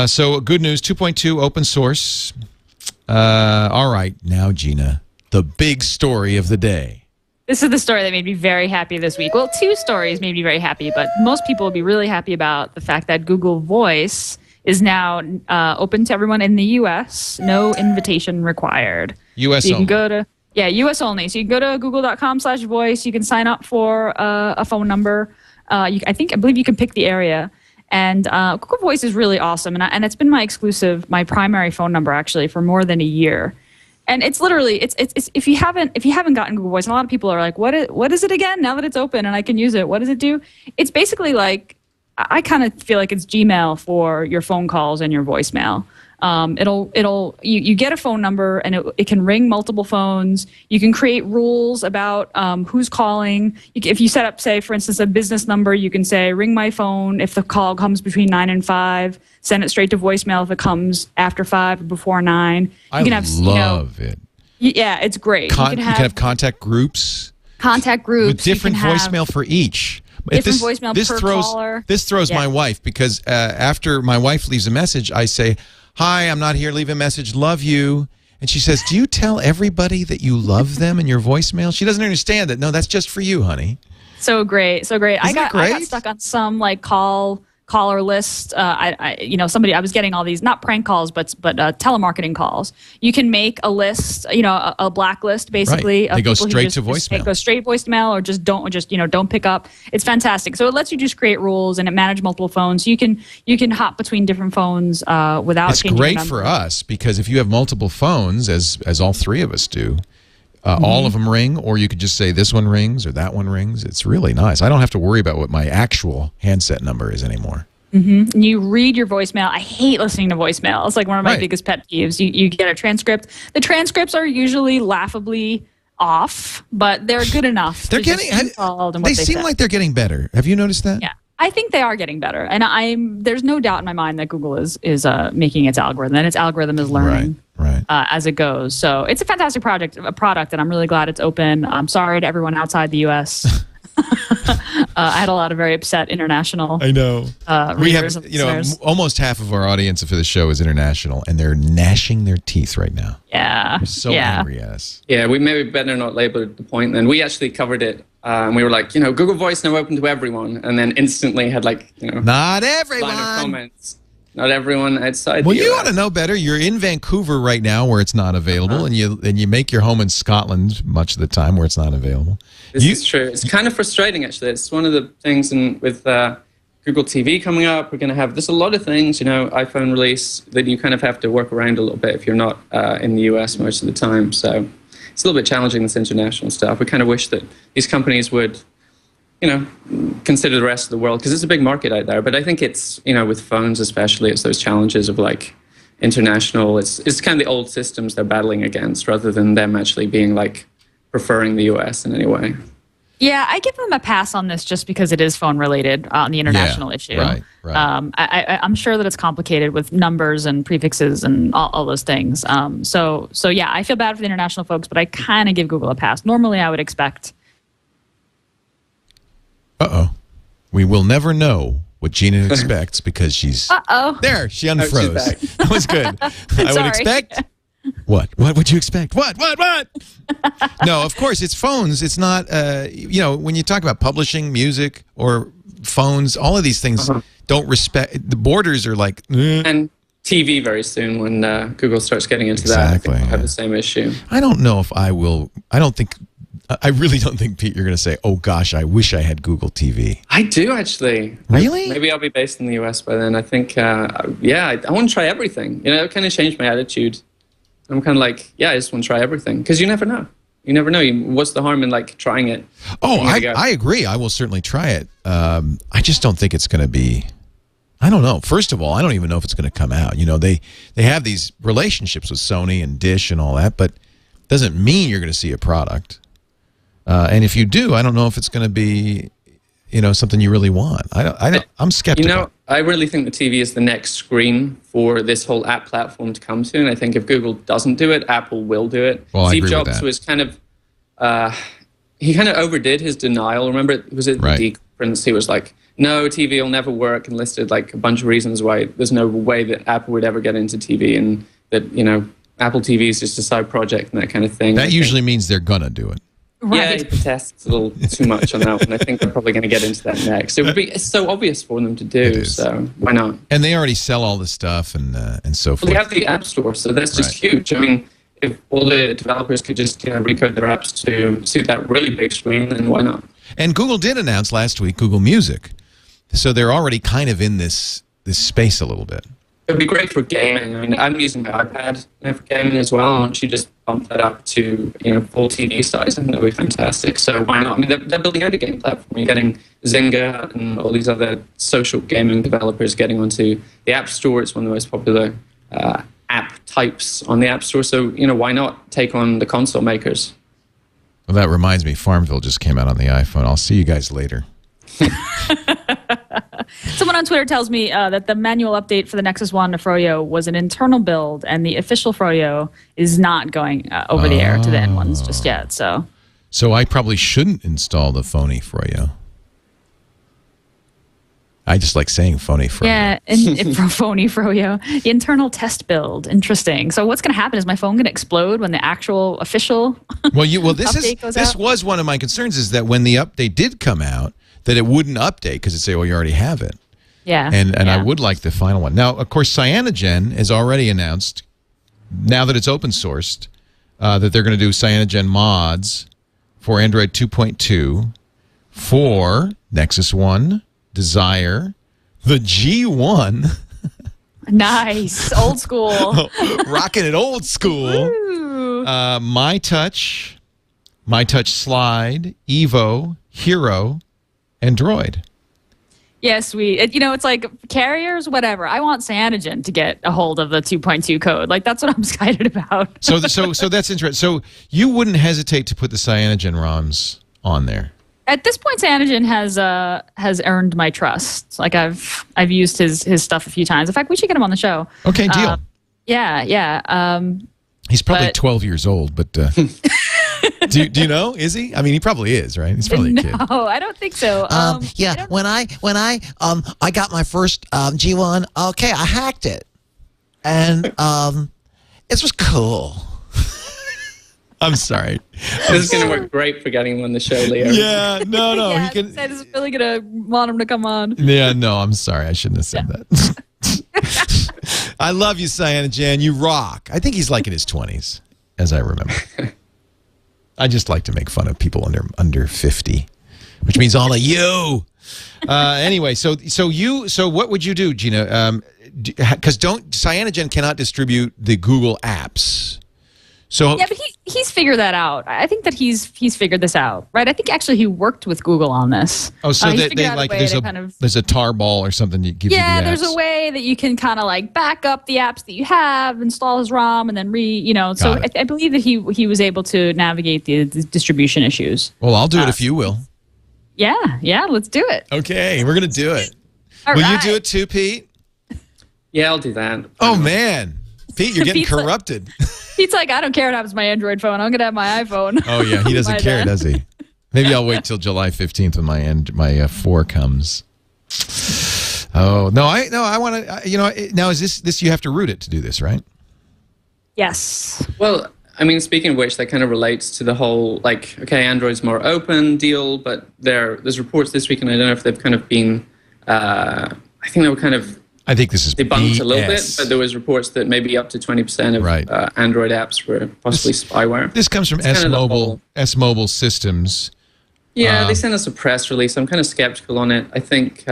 So good news, 2.2 open source. All right, now Gina, the big story of the day. This is the story that made me very happy this week. Well, 2 stories made me very happy, but most people will be really happy about the fact that Google Voice is now open to everyone in the U.S. No invitation required. U.S. So you only. can go to U.S. only. So you can go to google.com/voice. You can sign up for a phone number. I believe you can pick the area. And Google Voice is really awesome, and it's been my primary phone number actually for more than a year. And it's literally it's if you haven't gotten Google Voice, and a lot of people are like, what is it again? Now that it's open and I can use it, what does it do? It's basically like, I kind of feel like it's Gmail for your phone calls and your voicemail. You get a phone number and it can ring multiple phones. You can create rules about who's calling. If you set up, say, for instance, a business number, you can say, ring my phone if the call comes between 9 and 5. Send it straight to voicemail if it comes after 5 or before 9. I love it. Yeah, it's great. You can have contact groups. Contact groups. With different voicemail for each. Different voicemail per caller. This throws my wife because after my wife leaves a message, I say, hi, I'm not here. Leave a message. Love you. And she says, do you tell everybody that you love them in your voicemail? She doesn't understand that. No, that's just for you, honey. So great. So great. I got great? stuck on some like caller list. I was getting all these, not prank calls, but telemarketing calls. You can make a list, a blacklist basically. Right. They go straight to voicemail. Go straight voicemail, or don't pick up. It's fantastic. So it lets you just create rules and it manage multiple phones. So you can hop between different phones without changing the number. It's great for us because if you have multiple phones, as all 3 of us do, all of them ring, or you could just say this one rings or that one rings. It's really nice. I don't have to worry about what my actual handset number is anymore. And you read your voicemail. I hate listening to voicemail. It's like one of my biggest pet peeves. You get a transcript. The transcripts are usually laughably off, but they're good enough. They seem like they're getting better. Have you noticed that? Yeah. I think they are getting better, and there's no doubt in my mind that Google is making its algorithm, and its algorithm is learning as it goes. So it's a fantastic product, and I'm really glad it's open. I'm sorry to everyone outside the U.S. I had a lot of very upset international. I know. We have, listeners. almost half of our audience for the show is international, and they're gnashing their teeth right now. Yeah. They're so angry at us. Yeah, we maybe better not label the point then. We actually covered it. And we were like, Google Voice now open to everyone, and then instantly had not everyone. Line of comments. Not everyone outside. Well, the you US. ought to know better. You're in Vancouver right now, where it's not available, and you make your home in Scotland much of the time, where it's not available. This is true. It's kind of frustrating, actually. It's one of the things with Google TV coming up. We're going to have there's a lot of things, iPhone release that you kind of have to work around a little bit if you're not in the US most of the time. So. It's a little bit challenging, this international stuff. We kind of wish that these companies would, consider the rest of the world, because it's a big market out there. But I think it's, with phones especially, it's those challenges of international. It's kind of the old systems they're battling against rather than them actually being preferring the US in any way. Yeah, I give them a pass on this just because it is phone related on the international issue. Right. I'm sure that it's complicated with numbers and prefixes and all those things. So yeah, I feel bad for the international folks, but I kind of give Google a pass. Normally, I would expect. We will never know what Gina expects because she's. There, she unfroze. That was good. I would expect. What would you expect? What? No, of course, it's phones. It's not, when you talk about publishing music or phones, all of these things don't respect, the borders are like. And TV very soon when Google starts getting into that. I think we'll have the same issue. I don't know if I will. I really don't think, Pete, you're going to say, oh gosh, I wish I had Google TV. I do, actually. Really? Maybe I'll be based in the US by then. I think, I want to try everything. It kind of changed my attitude. I'm kind of I just want to try everything because you never know. You never know. What's the harm in like trying it? Oh, I agree. I will certainly try it. I just don't think it's going to be. I don't know. First of all, I don't even know if it's going to come out. You know, they have these relationships with Sony and Dish and all that, but doesn't mean you're going to see a product. And if you do, I don't know if it's going to be, you know, something you really want. I'm skeptical. You know, I really think the TV is the next screen for this whole app platform to come to. And I think if Google doesn't do it, Apple will do it. Well, Steve Jobs was kind of, he kind of overdid his denial. Remember, was it right. the conference? He was like, no, TV will never work, and listed like a bunch of reasons why there's no way that Apple would ever get into TV, and that, you know, Apple TV is just a side project and that kind of thing. That usually means they're going to do it. Right. Yeah, he protests a little too much on that one. I think they're probably going to get into that next. It's so obvious for them to do, so why not? And they already sell all the stuff and so forth. Well, they have the App Store, so that's just huge. I mean, if all the developers could just recode their apps to suit that really big screen, then why not? And Google did announce last week Google Music, so they're already kind of in this space a little bit. It would be great for gaming. I mean, I'm using my iPad for gaming as well. Why don't you just bump that up to, you know, full TV size? I think that would be fantastic. So why not? I mean, they're building out a game platform. You're getting Zynga and all these other social gaming developers getting onto the App Store. It's one of the most popular app types on the App Store. So, you know, why not take on the console makers? Well, that reminds me, Farmville just came out on the iPhone. I'll see you guys later. Someone on Twitter tells me that the manual update for the Nexus 1 to Froyo was an internal build, and the official Froyo is not going over the air to the N1s just yet. So I probably shouldn't install the phony Froyo. I just like saying phony Froyo. Yeah, phony Froyo. The internal test build. Interesting. So what's going to happen? Is my phone going to explode when the actual official this was one of my concerns, is that when the update did come out, that it wouldn't update because it'd say, well, you already have it. Yeah. And I would like the final one. Now, of course, Cyanogen has already announced, now that it's open sourced, that they're going to do Cyanogen mods for Android 2.2 for Nexus 1, Desire, the G1. Nice. Old school. Rocking it old school. My Touch Slide, Evo, Hero, and Droid. Yes, it's like carriers, whatever. I want Cyanogen to get a hold of the 2.2 code. Like, that's what I'm excited about. So that's interesting. So you wouldn't hesitate to put the Cyanogen ROMs on there? At this point, Cyanogen has earned my trust. Like, I've used his stuff a few times. In fact, we should get him on the show. Okay, deal. Yeah. He's probably 12 years old, but do you know? Is he? I mean, he probably is, right? He's probably a kid. No, I don't think so. Yeah, when I got my first G1, okay, I hacked it, and it was cool. I'm sorry. This is going to work great for getting him on the show, Leo. Yeah, no. Yeah, he can. I was really going to want him to come on. Yeah, no, I'm sorry. I shouldn't have said that. I love you, Cyanogen. You rock. I think he's like in his 20s, as I remember. I just like to make fun of people under 50, which means all of you. Anyway, so what would you do, Gina? Because Cyanogen cannot distribute the Google apps. So yeah, but he's figured that out. I think that he's figured this out, right? I think actually he worked with Google on this. Oh, so they like there's a tarball or something that gives you the apps. Yeah, there's a way that you can kind of like back up the apps that you have, install his ROM, and then So I believe that he was able to navigate the distribution issues. Well, I'll do it if you will. Yeah, let's do it. Okay, we're gonna do it. Will you do it too, Pete? Yeah, I'll do that. Oh man, Pete, you're getting corrupted. Pete's like, I don't care what happens to my Android phone. I'm going to have my iPhone. Oh, yeah. He doesn't care, does he? Maybe I'll wait till July 15th when my 4 comes. Oh, no, I want to, now is this, you have to root it to do this, right? Yes. Well, I mean, speaking of which, that kind of relates to the whole, like, okay, Android's more open deal, but there's reports this week, and I don't know if they've kind of been, I think they were kind of, I think this is debunked a little bit, but there was reports that maybe up to 20% of Android apps were possibly spyware. This comes from S-Mobile Systems. Yeah, they sent us a press release. I'm kind of skeptical on it. I think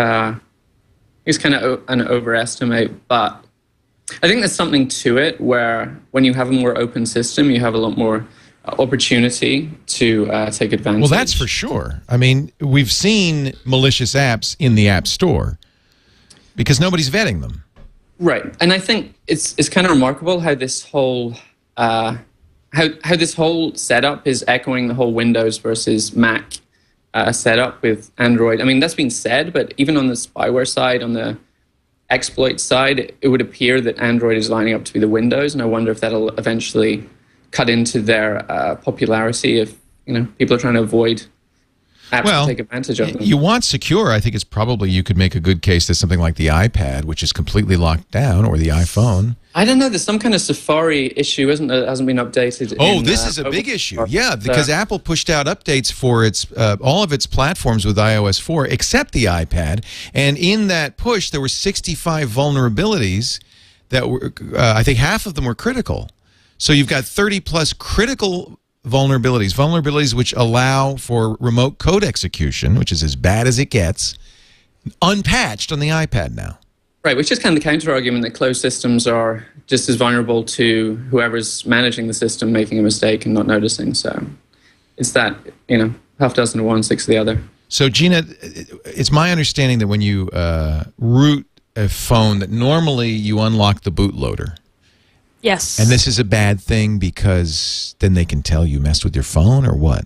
it's kind of an overestimate, but I think there's something to it where when you have a more open system, you have a lot more opportunity to take advantage. Well, that's for sure. I mean, we've seen malicious apps in the App Store because nobody's vetting them. Right, and I think it's kind of remarkable how this whole how this whole setup is echoing the whole Windows versus Mac setup with Android. I mean, that's been said, but even on the spyware side, on the exploit side, it would appear that Android is lining up to be the Windows, and I wonder if that'll eventually cut into their popularity if people are trying to avoid apps to take advantage of them. You want secure. I think it's probably, you could make a good case that something like the iPad, which is completely locked down, or the iPhone. I don't know. There's some kind of Safari issue, isn't there? That hasn't been updated. Oh, this is a big issue. Yeah, because Apple pushed out updates for its all of its platforms with iOS 4, except the iPad. And in that push, there were 65 vulnerabilities that were, I think half of them were critical. So you've got 30-plus critical vulnerabilities which allow for remote code execution, which is as bad as it gets, unpatched on the iPad now. Right, which is kind of the counter-argument that closed systems are just as vulnerable to whoever's managing the system making a mistake and not noticing. So it's that, half dozen to one, six of the other. So, Gina, it's my understanding that when you root a phone, that normally you unlock the bootloader. Yes. And this is a bad thing because then they can tell you messed with your phone, or what?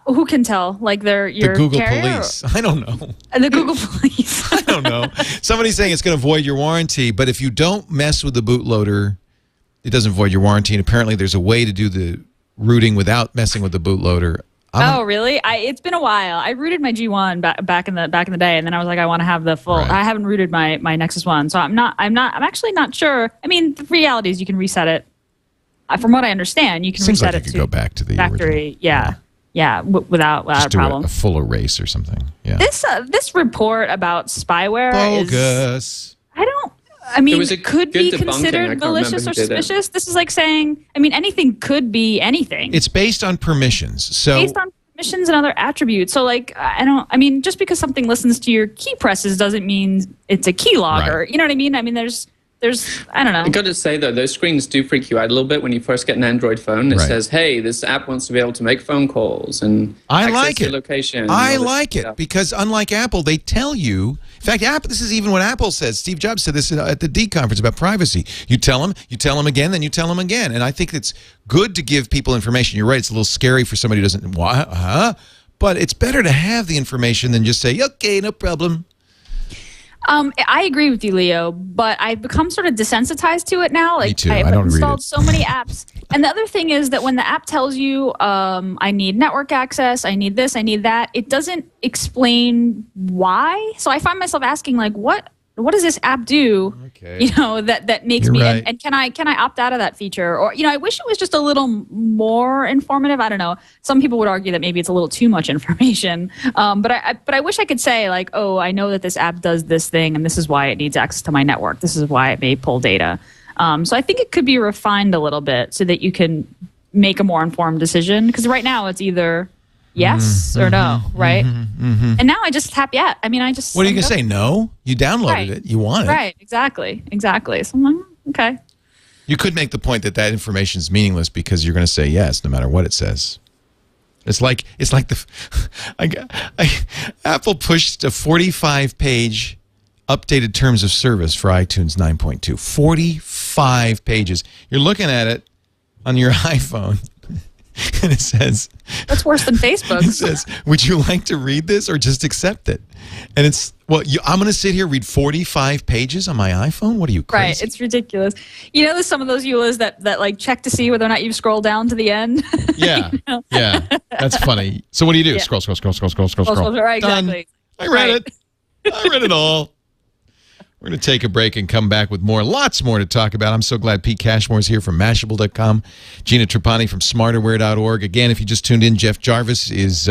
Who can tell? Like your the Google carrier, police. I don't know. The Google police. I don't know. Somebody's saying it's going to void your warranty, but if you don't mess with the bootloader, it doesn't void your warranty. And apparently, there's a way to do the rooting without messing with the bootloader. Oh, really? It's been a while. I rooted my G1 back in the day, and then I was like, I want to have the full. Right. I haven't rooted my Nexus 1, so I'm actually not sure. I mean, the reality is you can reset it. From what I understand, you can Seems reset like it you to could go back to the factory. Yeah, without just a problem. Do a full erase or something. Yeah. This report about spyware bogus. It could be considered malicious or suspicious. This is like saying, anything could be anything. It's based on permissions. So based on permissions and other attributes. So just because something listens to your key presses doesn't mean it's a keylogger. Right. You know what I mean? There's I don't know. I got to say, though, those screens do freak you out a little bit when you first get an Android phone. It says, hey, this app wants to be able to make phone calls and access your location. I like it because unlike Apple, they tell you. In fact, this is even what Apple says. Steve Jobs said this at the D conference about privacy. You tell them again, then you tell them again. And I think it's good to give people information. You're right. It's a little scary for somebody who doesn't, but it's better to have the information than just say, okay, no problem. I agree with you, Leo, but I've become sort of desensitized to it now. Me too. I've installed so many apps. And the other thing is that when the app tells you, I need network access, I need this, I need that, it doesn't explain why. So I find myself asking, like, what does this app do? Okay. That makes me right. and can I opt out of that feature? Or I wish it was just a little more informative. I don't know. Some people would argue that maybe it's a little too much information. But I wish I could say, like, oh, I know that this app does this thing and this is why it needs access to my network. This is why it may pull data. So I think it could be refined a little bit so that you can make a more informed decision. Because right now it's either yes or no, right? And now I just tap yes. What are you going to say? No? You downloaded it. You want it. Right, exactly. So I'm like, okay. You could make the point that information is meaningless because you're going to say yes no matter what it says. It's like Apple pushed a 45-page updated terms of service for iTunes 9.2. 45 pages. You're looking at it on your iPhone. And it says... That's worse than Facebook. It says, would you like to read this or just accept it? And it's, I'm going to sit here read 45 pages on my iPhone? What are you, crazy? Right, it's ridiculous. There's some of those EULAs that like check to see whether or not you've scrolled down to the end. Yeah, yeah, that's funny. So what do? Yeah. Scroll. Right, exactly. Done. I read it. I read it all. We're going to take a break and come back with more. Lots more to talk about. I'm so glad Pete Cashmore is here from Mashable.com. Gina Trepani from smarterware.org. Again, if you just tuned in, Jeff Jarvis is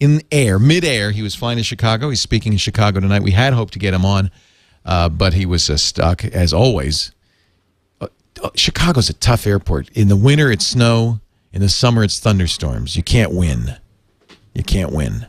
mid-air. He was flying to Chicago. He's speaking in Chicago tonight. We had hoped to get him on, but he was stuck, as always. Chicago's a tough airport. In the winter, it's snow. In the summer, it's thunderstorms. You can't win. You can't win.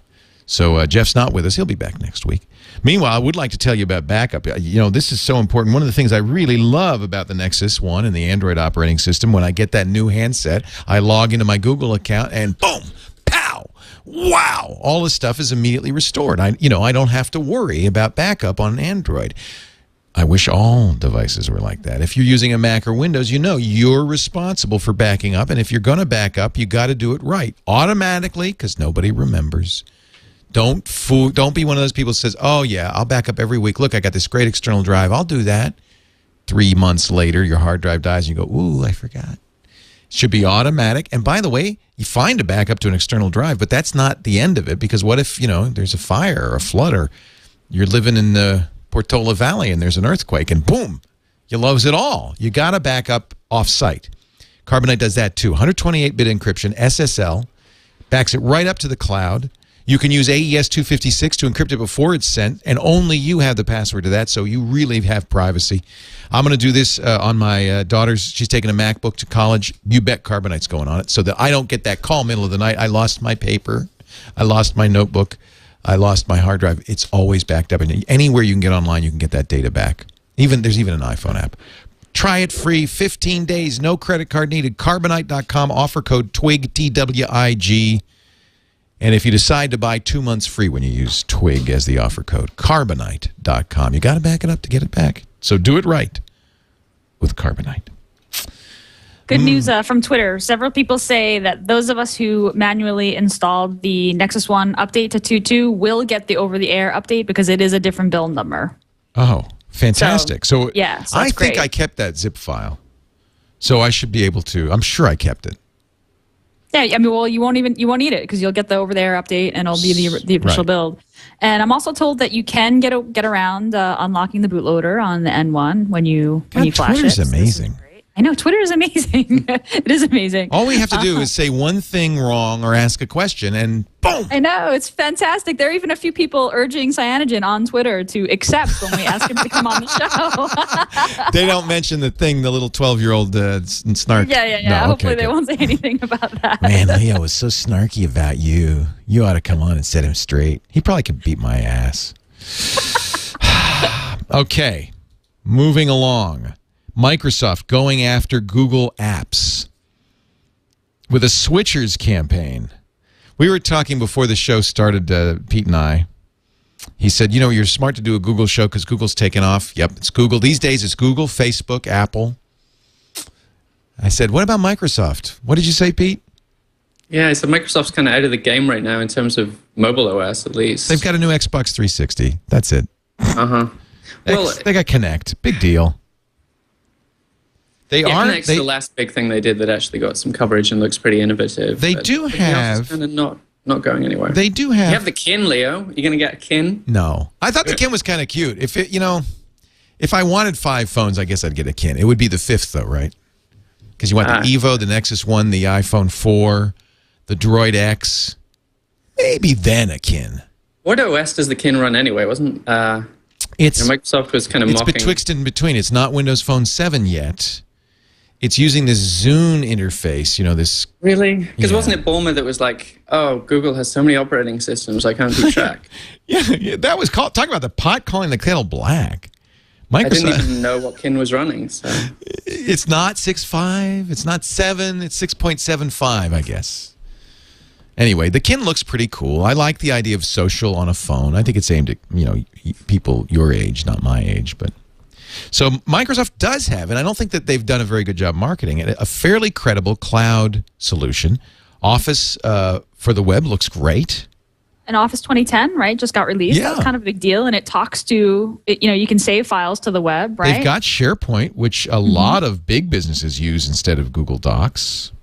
So Jeff's not with us. He'll be back next week. Meanwhile, I would like to tell you about backup. This is so important. One of the things I really love about the Nexus One and the Android operating system, when I get that new handset, I log into my Google account and boom, pow, wow, all this stuff is immediately restored. I don't have to worry about backup on Android. I wish all devices were like that. If you're using a Mac or Windows, you're responsible for backing up. And if you're going to back up, you got to do it right. Automatically, because nobody remembers. Don't be one of those people who says, oh, yeah, I'll back up every week. Look, I got this great external drive. I'll do that. 3 months later, your hard drive dies, and you go, ooh, I forgot. It should be automatic. And by the way, you find a backup to an external drive, but that's not the end of it, because what if, there's a fire or a flood, or you're living in the Portola Valley and there's an earthquake, and boom, you lose it all. You got to back up off-site. Carbonite does that too. 128-bit encryption, SSL, backs it right up to the cloud. You can use AES 256 to encrypt it before it's sent, and only you have the password to that, so you really have privacy. I'm going to do this on my daughter's. She's taking a MacBook to college. You bet Carbonite's going on it, so that I don't get that call middle of the night. I lost my paper. I lost my notebook. I lost my hard drive. It's always backed up. And anywhere you can get online, you can get that data back. There's even an iPhone app. Try it free, 15 days, no credit card needed. Carbonite.com, offer code TWIG, T-W-I-G. And if you decide to buy 2 months free when you use TWIG as the offer code, Carbonite.com. You got to back it up to get it back. So do it right with Carbonite. Good news from Twitter. Several people say that those of us who manually installed the Nexus One update to 2.2 will get the over-the-air update because it is a different build number. Oh, fantastic. So I think great. I kept that zip file. So I should be able to. I'm sure I kept it. Yeah, I mean, well, you won't need it because you'll get the over-the-air update and it'll be the official build. And I'm also told that you can get around unlocking the bootloader on the N1 when you flash Twitter's it. Amazing. I know, Twitter is amazing. It is amazing. All we have to do is say one thing wrong or ask a question, and boom! I know, it's fantastic. There are even a few people urging Cyanogen on Twitter to accept when we ask him to come on the show. They don't mention the thing, the little 12-year-old snark. Yeah. No, Hopefully they won't say anything about that. Man, Leo was so snarky about you. You ought to come on and set him straight. He probably could beat my ass. Okay, moving along. Microsoft going after Google Apps with a switchers campaign. We were talking before the show started, Pete and I. He said, you're smart to do a Google show because Google's taken off. Yep, it's Google. These days it's Google, Facebook, Apple. I said, what about Microsoft? What did you say, Pete? Yeah, so Microsoft's kind of out of the game right now in terms of mobile OS, at least. They've got a new Xbox 360. That's it. Uh-huh. Well, they got Kinect. Big deal. Kinect's the last big thing they did that actually got some coverage and looks pretty innovative. They do have... kind of not going anywhere. They do have... You have the Kin, Leo. You're going to get a Kin? No. I thought the Kin was kind of cute. If I wanted 5 phones, I guess I'd get a Kin. It would be the 5th, though, right? Because you want the Evo, the Nexus One, the iPhone 4, the Droid X. Maybe then a Kin. What OS does the Kin run anyway? Microsoft was kind of mocking... It's betwixt and between. It's not Windows Phone 7 yet. It's using this Zune interface, this... Really? Because wasn't it Bulmer that was like, oh, Google has so many operating systems, I can't keep track. yeah, that was talking about the pot calling the kettle black. Microsoft, I didn't even know what Kin was running, so... It's not 6.5, it's not 7, it's 6.75, I guess. Anyway, the Kin looks pretty cool. I like the idea of social on a phone. I think it's aimed at, people your age, not my age, but... So Microsoft does have, and I don't think that they've done a very good job marketing it, a fairly credible cloud solution. Office for the web looks great. And Office 2010, right, just got released. Yeah. That's kind of a big deal, and it talks to, you can save files to the web, right? They've got SharePoint, which a lot of big businesses use instead of Google Docs.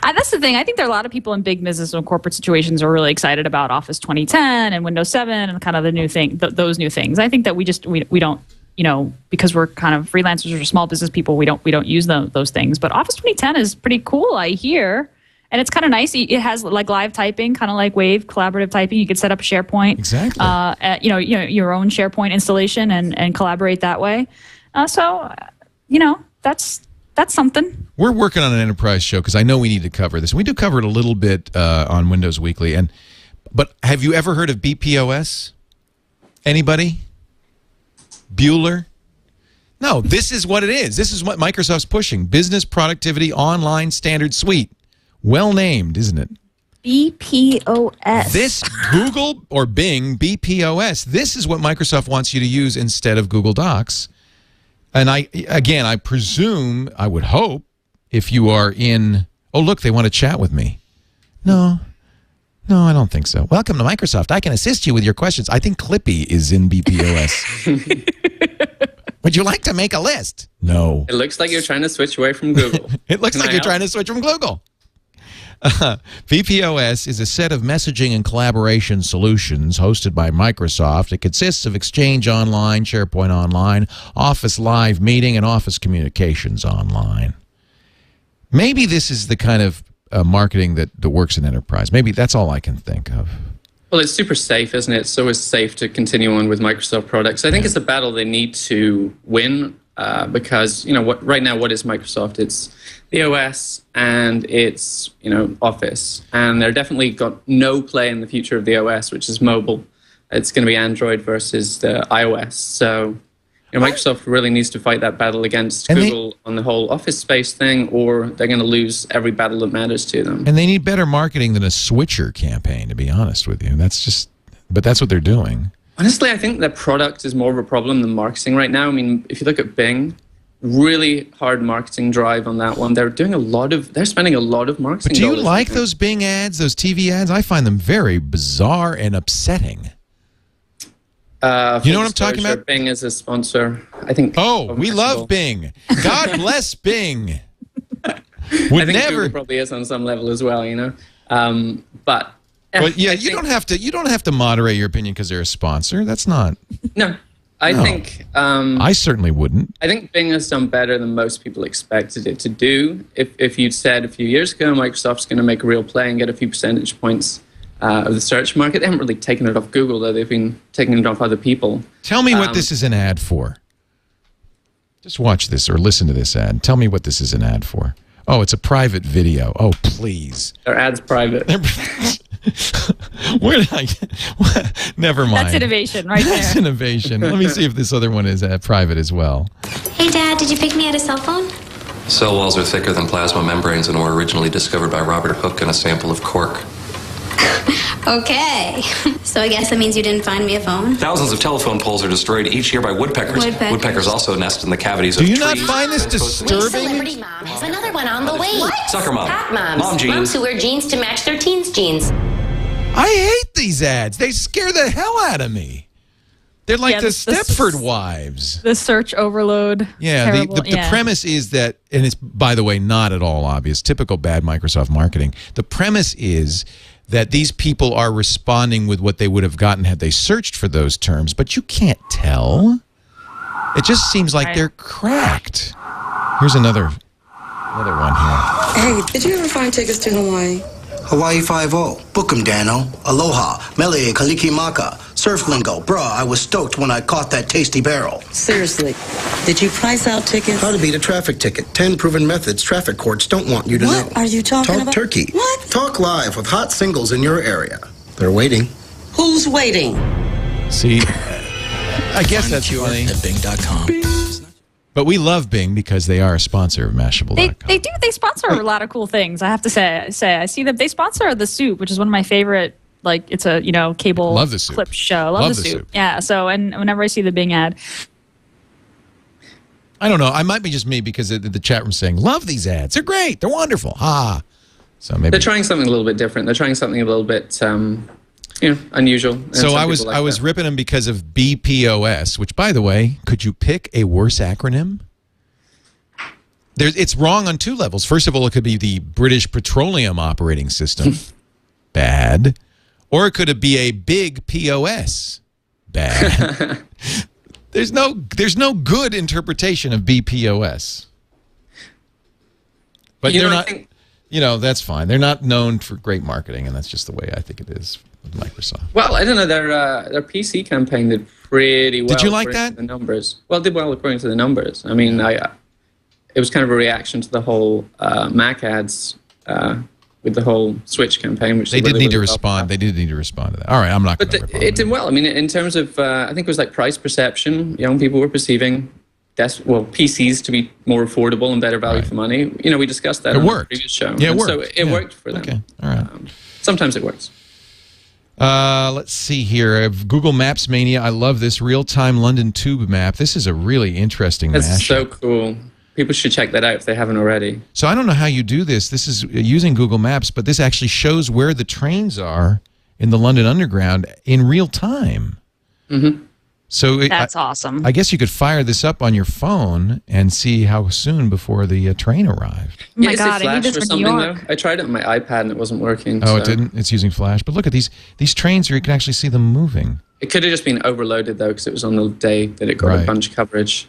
That's the thing. I think there are a lot of people in big business and corporate situations are really excited about Office 2010 and Windows 7 and kind of the new thing, those new things. I think that we don't, because we're kind of freelancers or small business people, we don't use those things. But Office 2010 is pretty cool, I hear. And it's kind of nice. It has like live typing, kind of like Wave, collaborative typing. You could set up SharePoint. Exactly. Your own SharePoint installation and collaborate that way. That's something. We're working on an enterprise show because I know we need to cover this. We do cover it a little bit on Windows Weekly. And But have you ever heard of BPOS? Anybody? Bueller? No, this is what it is. This is what Microsoft's pushing. Business Productivity Online Standard Suite. Well named, isn't it? BPOS. This Google or Bing, BPOS, this is what Microsoft wants you to use instead of Google Docs. And I presume, I would hope, if you are in, oh, look, they want to chat with me. No, I don't think so. Welcome to Microsoft. I can assist you with your questions. I think Clippy is in BPOS. Would you like to make a list? No. It looks like you're trying to switch away from Google. It looks like you're trying to switch from Google. BPOS is a set of messaging and collaboration solutions hosted by Microsoft. It consists of Exchange Online, SharePoint Online, Office Live Meeting, and Office Communications Online. Maybe this is the kind of marketing that works in enterprise. Maybe that's all I can think of. Well, it's super safe, isn't it? It's always safe to continue on with Microsoft products. I think it's a battle they need to win because, right now, what is Microsoft? It's the OS and it's, Office. And they're definitely got no play in the future of the OS, which is mobile. It's going to be Android versus the iOS. So, Microsoft really needs to fight that battle against Google on the whole Office space thing, or they're going to lose every battle that matters to them. And they need better marketing than a switcher campaign, to be honest with you. But that's what they're doing. Honestly, I think their product is more of a problem than marketing right now. I mean, if you look at Bing, really hard marketing drive on that one. They're spending a lot of marketing. But do you like those Bing ads, those TV ads? I find them very bizarre and upsetting. You know what I'm talking about? Bing is a sponsor, I think. Oh, we love Bing. God bless Bing. I think Google probably is on some level as well, But yeah, you don't have to moderate your opinion because they're a sponsor. That's not. No, I think. I certainly wouldn't. I think Bing has done better than most people expected it to do. If you'd said a few years ago Microsoft's going to make a real play and get a few percentage points of the search market. They haven't really taken it off Google, though. They've been taking it off other people. Tell me what this is an ad for. Just watch this or listen to this ad. Tell me what this is an ad for. Oh, it's a private video. Oh, please. Their ad's private. Where did I... Never mind. That's innovation right there. That's innovation. Let me see if this other one is private as well. Hey, Dad, did you pick me at a cell phone? Cell walls are thicker than plasma membranes and were originally discovered by Robert Hooke in a sample of cork. Okay. So I guess that means you didn't find me a phone? Thousands of telephone poles are destroyed each year by woodpeckers. Woodpeckers also nest in the cavities of trees. Do you not find this disturbing? Celebrity Mom has another one on the way. What? Sucker Mom. Hot moms. Mom jeans. Moms who wear jeans to match their teens' jeans. I hate these ads. They scare the hell out of me. They're like the Stepford Wives. The search overload. Yeah, the premise is that, and it's, by the way, not at all obvious, typical bad Microsoft marketing. The premise is that these people are responding with what they would have gotten had they searched for those terms, but you can't tell. It just seems like they're cracked. Here's another one here. Hey, did you ever find tickets to Hawaii? Hawaii 5-0. Book 'em, Dano. Aloha. Mele Kalikimaka. Surf lingo. Bruh, I was stoked when I caught that tasty barrel. Seriously, did you price out tickets? How to beat a traffic ticket. 10 proven methods traffic courts don't want you to know. What are you talking about? Talk turkey. What? Talk live with hot singles in your area. They're waiting. Who's waiting? See, I guess that's funny. At Bing.com. But we love Bing because they are a sponsor of Mashable.com. They do. They sponsor a lot of cool things. I have to say. I see them. They sponsor The Soup, which is one of my favorite. Like, it's a cable love the Soup. clip show. Love the Soup. Yeah. So, and whenever I see the Bing ad, I don't know. I might be just me because the chat room saying love these ads. They're great. They're wonderful. So maybe they're trying something a little bit different. They're trying something a little bit unusual. So I was ripping them because of BPOS, which, by the way, could you pick a worse acronym? It's wrong on two levels. First of all, it could be the British Petroleum Operating System. Bad. Or it could be a big POS. Bad. There's no good interpretation of BPOS. But they're not, that's fine. They're not known for great marketing, and that's just the way I think it is with Microsoft. Well, I don't know. Their PC campaign did pretty well. Did you like that? The numbers. Well, it did well according to the numbers. I mean, it was kind of a reaction to the whole Mac ads with the whole Switch campaign, which they did need to respond. They did need to respond to that. All right, I'm not going to. But it did well. I mean, in terms of, I think it was like price perception. Young people were perceiving PCs to be more affordable and better value for money. You know, we discussed that on the previous show. Yeah, it worked. So it worked for them. Okay, all right. Sometimes it works. Let's see here. Google Maps Mania. I love this real-time London Tube map. This is a really interesting mashup. That's so cool. People should check that out if they haven't already. So I don't know how you do this. This is using Google Maps, but this actually shows where the trains are in the London Underground in real time. Mm-hmm. So that's awesome. I guess you could fire this up on your phone and see how soon before the train arrived. Oh my God, I need this for New York. Though? I tried it on my iPad and it wasn't working. Oh, it didn't? It's using Flash. But look at these trains here. You can actually see them moving. It could have just been overloaded, though, because it was on the day that it got a bunch of coverage.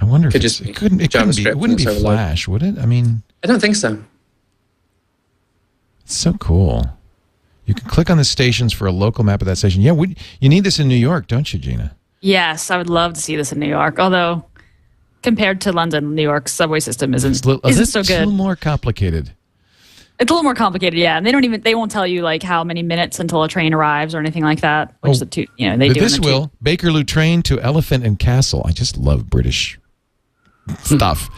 I wonder if it couldn't be. It wouldn't be Flash, would it? I mean, I don't think so. It's so cool. You can click on the stations for a local map of that station. Yeah, you need this in New York, don't you, Gina? Yes, I would love to see this in New York. Although, compared to London, New York's subway system isn't so good. It's a little more complicated. It's a little more complicated, yeah. And they won't tell you like how many minutes until a train arrives or anything like that. Which they do. But this will Bakerloo train to Elephant and Castle. I just love British stuff.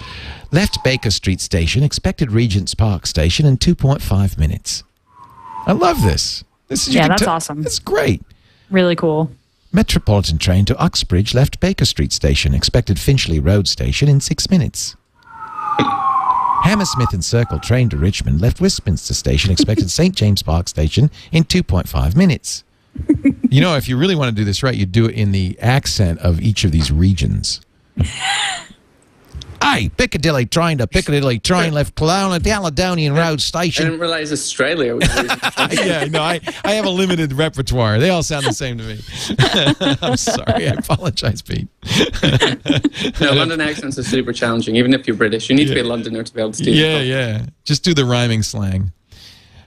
Left Baker Street Station, expected Regent's Park Station in 2.5 minutes. I love this. That's awesome. It's great. Really cool. Metropolitan train to Uxbridge, left Baker Street Station, expected Finchley Road Station in 6 minutes. Hammersmith and Circle train to Richmond, left Westminster Station, expected St. James Park Station in 2.5 minutes. You know, if you really want to do this right, you do it in the accent of each of these regions. Aye, Piccadilly train to Piccadilly train, left Caledonian Road Station. I didn't realize Australia was Yeah, no, I have a limited repertoire. They all sound the same to me. I'm sorry. I apologize, Pete. No, London accents are super challenging, even if you're British. You need to be a Londoner to be able to do that. Yeah. Just do the rhyming slang.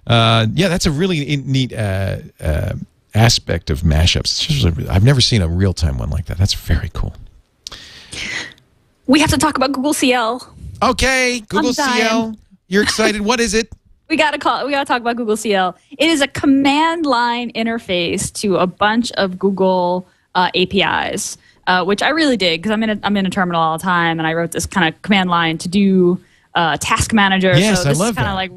That's a really neat aspect of mashups. I've never seen a real-time one like that. That's very cool. We have to talk about Google CL. Okay, Google CL. You're excited. What is it? We got to talk about Google CL. It is a command line interface to a bunch of Google APIs, which I really dig because I'm in a terminal all the time, and I wrote this kind of command line to do task manager. Yes, so this I love is kind of like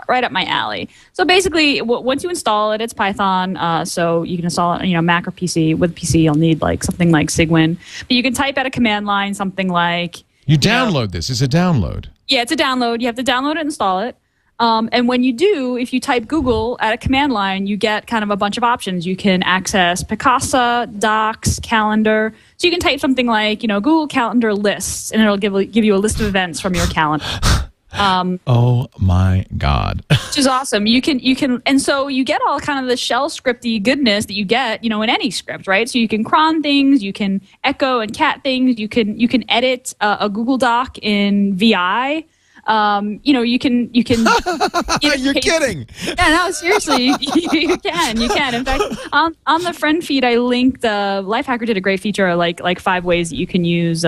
right up my alley. So basically, once you install it, it's Python. So you can install it, Mac or PC. With PC, you'll need like something like Cygwin. But you can type out a command line, something like you download this. It's a download. Yeah, it's a download. You have to download it and install it. And when you do, if you type Google at a command line, you get kind of a bunch of options. You can access Picasa, Docs, Calendar. So you can type something like, Google Calendar lists, and it'll give you a list of events from your calendar. Oh my God. Which is awesome. You can, and so you get all kind of the shell scripty goodness that you get, in any script, right? So you can cron things, you can echo and cat things, you can edit a Google Doc in VI. You can. You're kidding. Yeah, no, seriously, you can. In fact, on the Friendfeed, I linked. Lifehacker did a great feature, like 5 ways that you can use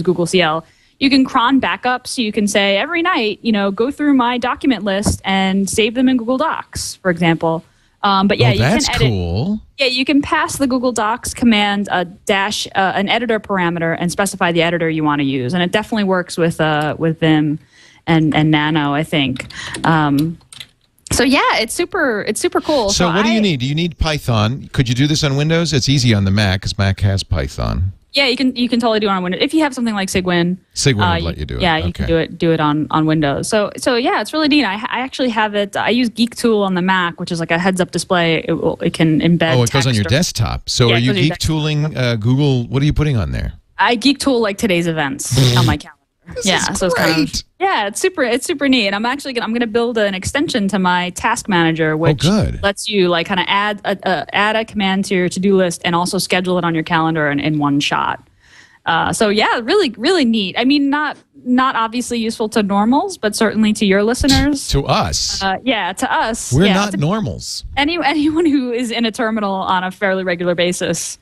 Google CL. You can cron backups, so you can say every night, go through my document list and save them in Google Docs, for example. But yeah, you can edit. Cool. Yeah, you can pass the Google Docs command dash an editor parameter and specify the editor you want to use, and it definitely works with Vim and Nano, I think. So yeah, it's super cool. So what do you need? Do you need Python? Could you do this on Windows? It's easy on the Mac because Mac has Python. Yeah, you can totally do it on Windows if you have something like Cygwin. Cygwin would let you do it. Yeah, you can do it on Windows. So yeah, it's really neat. I actually have it. I use Geek Tool on the Mac, which is like a heads-up display. It can embed. Oh, it goes on your desktop. So are you Geek Tooling Google? What are you putting on there? I Geek Tool like today's events on my calendar. So it's kind of, it's super neat. And I'm gonna build an extension to my task manager, which lets you like kind of add a command to your to-do list and also schedule it on your calendar in one shot. So yeah, really, really neat. I mean, not obviously useful to normals, but certainly to your listeners. To us. To us. We're not normals. Anyone who is in a terminal on a fairly regular basis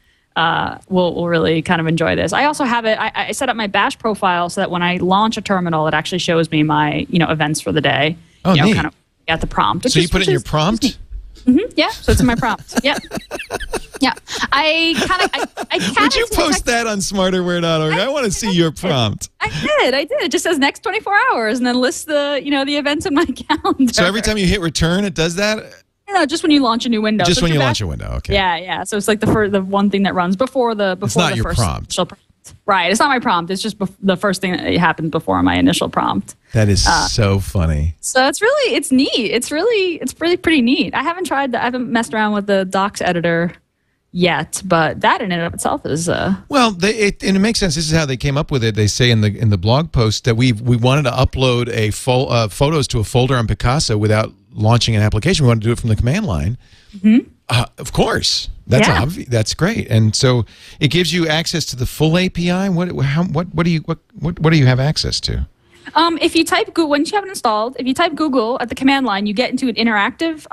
will really kind of enjoy this. I also have it. I set up my Bash profile so that when I launch a terminal, it actually shows me my events for the day. neat. kind of at the prompt. So you put it in your prompt? Yeah, so it's in my prompt. Yeah. Yeah. I Would you post that on smarterwear.org? I want to see your prompt. I did. It just says next 24 hours and then lists the events in my calendar. So every time you hit return, it does that? Just when you launch a new window. Just when you launch a window, okay. Yeah. So it's like the one thing that runs before the It's not the your first prompt. initial prompt. Right. It's not my prompt. It's just the first thing that happened before my initial prompt. That is so funny. So it's neat. It's really pretty neat. I haven't messed around with the docs editor yet, but that in and of itself is well, and it makes sense. This is how they came up with it. They say in the blog post that we wanted to upload photos to a folder on Picasa without launching an application. We wanted to do it from the command line. Of course, that's obvious. That's great, and so it gives you access to the full API. What do you have access to? If you type Google, once you have it installed, if you type Google at the command line, you get into an interactive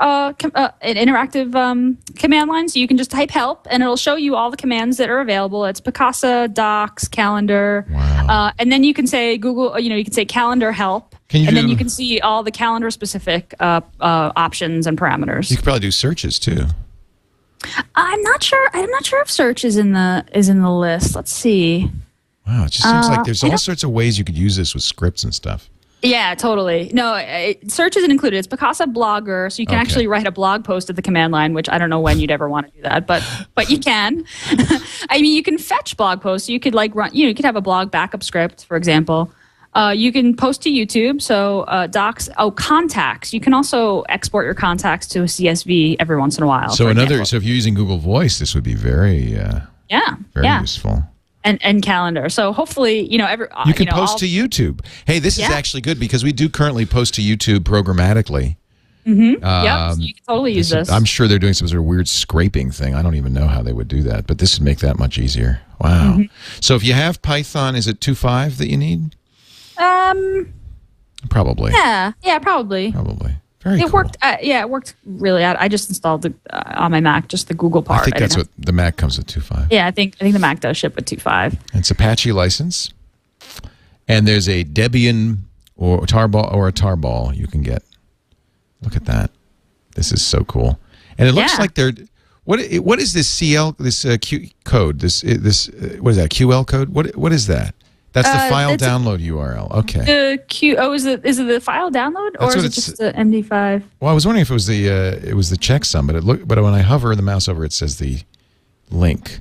command line. So you can just type help, and it'll show you all the commands that are available. It's Picasa, Docs, Calendar, and then you can say Google. You can say Calendar help, then you can see all the calendar specific options and parameters. You could probably do searches too. I'm not sure if search is in the list. Let's see. Wow, it just seems like there's all sorts of ways you could use this with scripts and stuff. Yeah, totally. No, search isn't included. It's Picasa Blogger, so you can actually write a blog post at the command line, which I don't know when you'd ever want to do that, but you can. I mean, you can fetch blog posts. So you could you could have a blog backup script, for example. You can post to YouTube. So docs. Contacts. You can also export your contacts to a CSV every once in a while. So if you're using Google Voice, this would be very useful. And calendar. So hopefully, you can post to YouTube. Hey, this is actually good because we do currently post to YouTube programmatically. So you can totally use this. I'm sure they're doing some sort of weird scraping thing. I don't even know how they would do that, but this would make that much easier. Wow. So if you have Python, is it 2.5 that you need? Probably. Yeah, probably. Very cool. Worked. It worked really out. I just installed it on my Mac, just the Google part. I think that's what the Mac comes with 2.5. Yeah, I think the Mac does ship with 2.5. It's Apache license, and there's a Debian or a Tarball you can get. Look at that. This is so cool, and it looks like they're. What is this CL? This Q code? This what is that QL code? What is that? That's the file download URL. Okay. Is it the file download or is it just the MD5? Well, I was wondering if it was the checksum, but when I hover the mouse over, it says the link.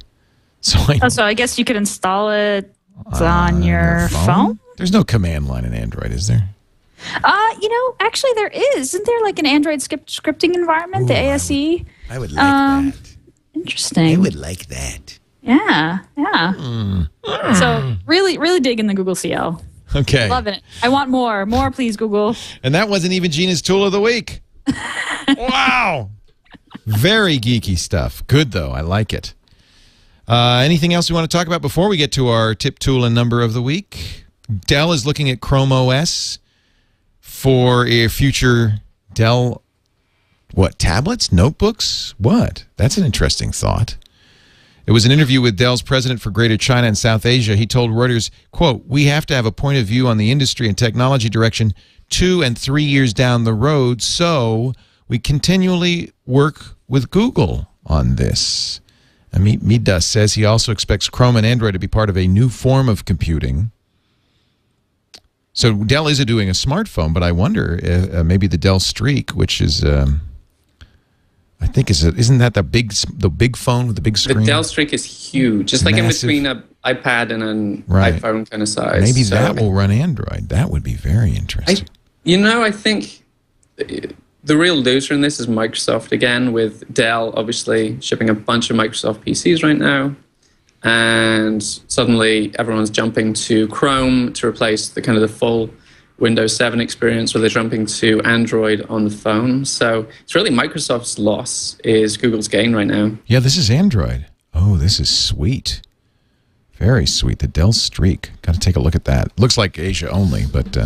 So I guess you could install it on your phone. There's no command line in Android, is there? Actually there is. Isn't there like an Android scripting environment, the ASE? I would like that. Interesting. I would like that. Yeah. So really digging the Google CL. Okay. Love it. I want more. More, please, Google. And that wasn't even Gina's tool of the week. Wow. Very geeky stuff. Good, though. I like it. Anything else we want to talk about before we get to our tip, tool, and number of the week? Dell is looking at Chrome OS for a future Dell, tablets, notebooks? What? That's an interesting thought. It was an interview with Dell's president for Greater China and South Asia. He told Reuters, quote, "We have to have a point of view on the industry and technology direction 2 and 3 years down the road, so we continually work with Google on this." Amit Midas says he also expects Chrome and Android to be part of a new form of computing. So Dell is doing a smartphone, but I wonder if maybe the Dell Streak, which is... I think isn't that the big phone with the big screen? The Dell Streak is huge. It's like in between an iPad and an iPhone kind of size. Maybe that will run Android. That would be very interesting. I think the real loser in this is Microsoft again, with Dell obviously shipping a bunch of Microsoft PCs right now. And suddenly everyone's jumping to Chrome to replace the full Windows 7 experience, where they're jumping to Android on the phone. So it's really Microsoft's loss is Google's gain right now. Yeah, this is Android. Oh, this is sweet. Very sweet. The Dell Streak. Got to take a look at that. Looks like Asia only, but...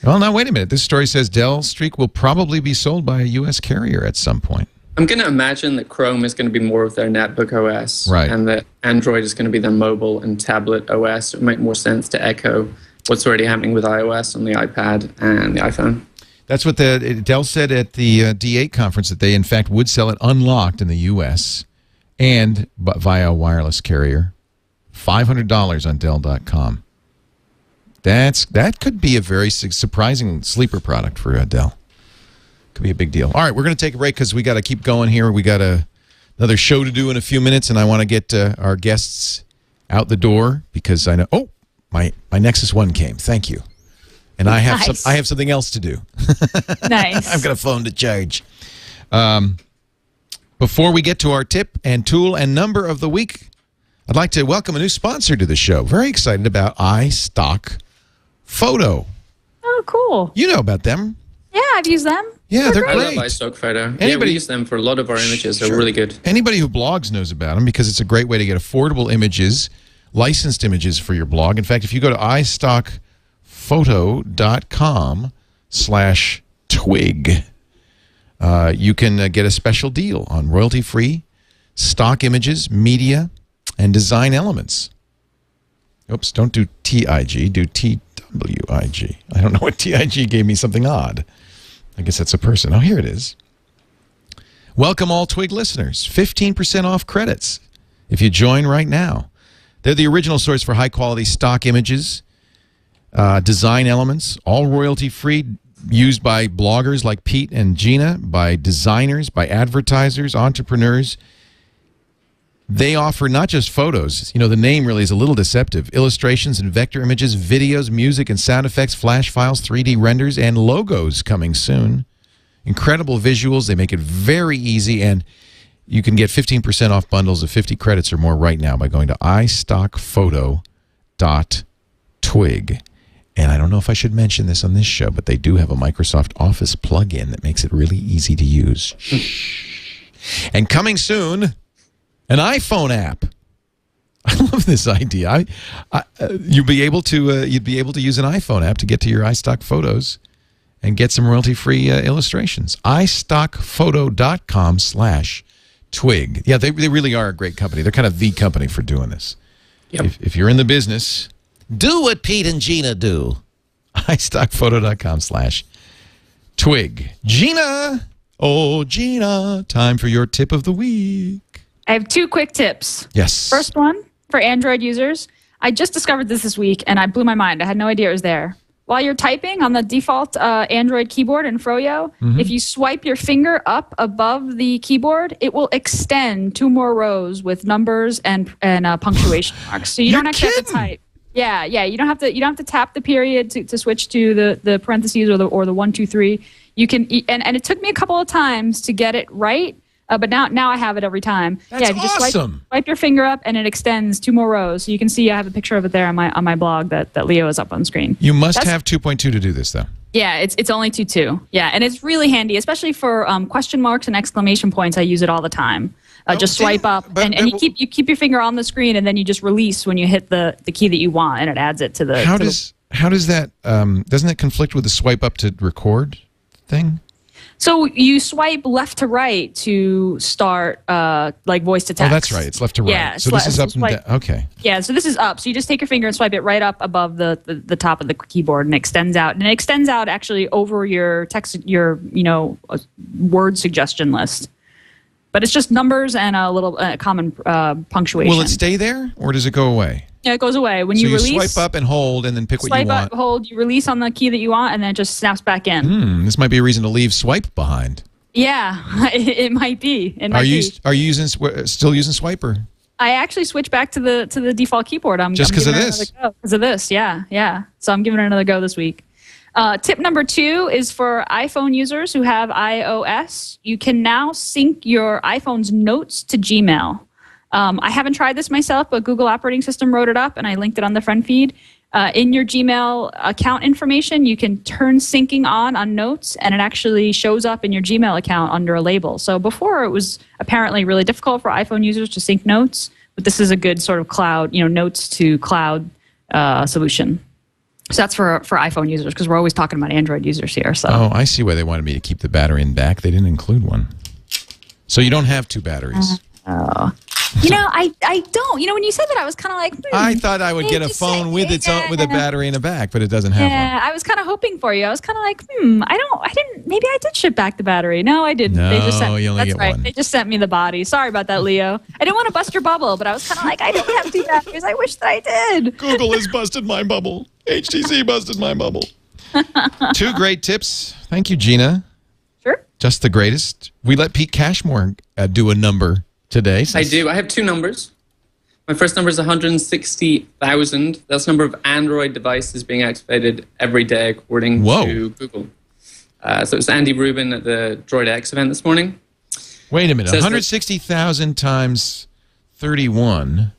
Well, now, wait a minute. This story says Dell Streak will probably be sold by a U.S. carrier at some point. I'm going to imagine that Chrome is going to be more of their netbook OS. Right. And that Android is going to be their mobile and tablet OS. It would make more sense to echo what's already happening with iOS on the iPad and the iPhone. That's what Dell said at the D8 conference, that they, in fact, would sell it unlocked in the U.S. and via a wireless carrier. $500 on Dell.com. That could be a very surprising sleeper product for Dell. Could be a big deal. All right, we're going to take a break because we got to keep going here. We got another show to do in a few minutes, and I want to get our guests out the door because I know. Oh, my Nexus 1 came. Thank you. And I have Nice. I have something else to do. Nice. I've got a phone to charge. Before we get to our tip and tool and number of the week, I'd like to welcome a new sponsor to the show. Very excited about iStock Photo. Oh, cool. You know about them. Yeah, I've used them. Yeah, they're I great. love iStock Photo. Yeah, we use them for a lot of our images. They're really good. Anybody who blogs knows about them because it's a great way to get affordable images, licensed images for your blog. In fact, if you go to iStockPhoto.com/twig, you can get a special deal on royalty-free stock images, media, and design elements. Oops, don't do TIG, do TWIG. I don't know what TIG gave me something odd. I guess that's a person. Oh, here it is. Welcome all Twig listeners. 15% off credits if you join right now. They're the original source for high-quality stock images, design elements, all royalty-free, used by bloggers like Pete and Gina, by designers, by advertisers, entrepreneurs. They offer not just photos. You know, the name really is a little deceptive. Illustrations and vector images, videos, music and sound effects, flash files, 3D renders, and logos coming soon. Incredible visuals. They make it very easy, and you can get 15% off bundles of 50 credits or more right now by going to iStockPhoto.twig. And I don't know if I should mention this on this show, but they do have a Microsoft Office plugin that makes it really easy to use. And coming soon, an iPhone app. I love this idea. You'd be able to use an iPhone app to get to your iStock photos and get some royalty-free illustrations. iStockPhoto.com/twig. Yeah, they really are a great company. They're kind of the company for doing this. Yep. If you're in the business, Do what Pete and Gina do. iStockPhoto.com/twig. Gina, oh Gina, time for your tip of the week. I have two quick tips. Yes. First one, for Android users. I just discovered this week, and I blew my mind. I had no idea it was there. While you're typing on the default Android keyboard in Froyo, if you swipe your finger up above the keyboard, it will extend 2 more rows with numbers and punctuation marks. So you don't actually have to type. Yeah. You don't have to tap the period to switch to the parentheses or the 1, 2, 3. You can and it took me a couple of times to get it right. But now I have it every time. That's if you just awesome. Swipe your finger up and it extends 2 more rows. So you can see I have a picture of it there on my blog that Leo is up on screen. You must have 2.2 to do this, though. Yeah, it's only 2.2. Yeah, and it's really handy, especially for question marks and exclamation points. I use it all the time. Just swipe up and you keep your finger on the screen, and then you just release when you hit the key that you want, and it adds it to the. How does that doesn't that conflict with the swipe up to record thing? So you swipe left to right to start like voice to text. Oh, that's right. It's left to right. Yeah, so this is up and down. Okay. Yeah, so this is up. So you just take your finger and swipe it right up above the top of the keyboard, and it extends out. And it extends out actually over your text, your word suggestion list. But it's just numbers and a little common punctuation. Will it stay there, or does it go away? Yeah, it goes away. When so you you release, swipe up and hold, and then pick what you want. Swipe up, hold, you release on the key that you want, and then it just snaps back in. This might be a reason to leave swipe behind. Yeah, it might be. Are you still using Swiper? I actually switched back to the default keyboard. Just because of this? Because of this, yeah. So I'm giving it another go this week. Tip number 2 is for iPhone users who have iOS. You can now sync your iPhone's notes to Gmail. I haven't tried this myself, but Google operating system wrote it up, and I linked it on the Friendfeed. In your Gmail account information, you can turn syncing on Notes, and it actually shows up in your Gmail account under a label. So before, it was apparently really difficult for iPhone users to sync notes, but this is a good sort of cloud, notes to cloud solution. So that's for iPhone users, because we're always talking about Android users here. So. Oh, I see why they wanted me to keep the battery in back. They didn't include one. So you don't have 2 batteries. Oh. You know, I don't. You know, when you said that, I was kind of like, I thought I would get a phone with its own, with a battery in the back, but it doesn't have one. Yeah, I was kind of hoping for you. I was kind of like, I didn't. Maybe I did ship back the battery. No, I didn't. No, they just sent, you only that's get right. one. They just sent me the body. Sorry about that, Leo. I didn't want to bust your bubble, but I was kind of like, I didn't have 2 batteries. I wish that I did. Google has busted my bubble. HTC busted my bubble. 2 great tips. Thank you, Gina. Sure. Just the greatest. We let Pete Cashmore do a number today. I do. I have 2 numbers. My first number is 160,000. That's the number of Android devices being activated every day, according to Google. So it's Andy Rubin at the Droid X event this morning. Wait a minute. 160,000 times 31.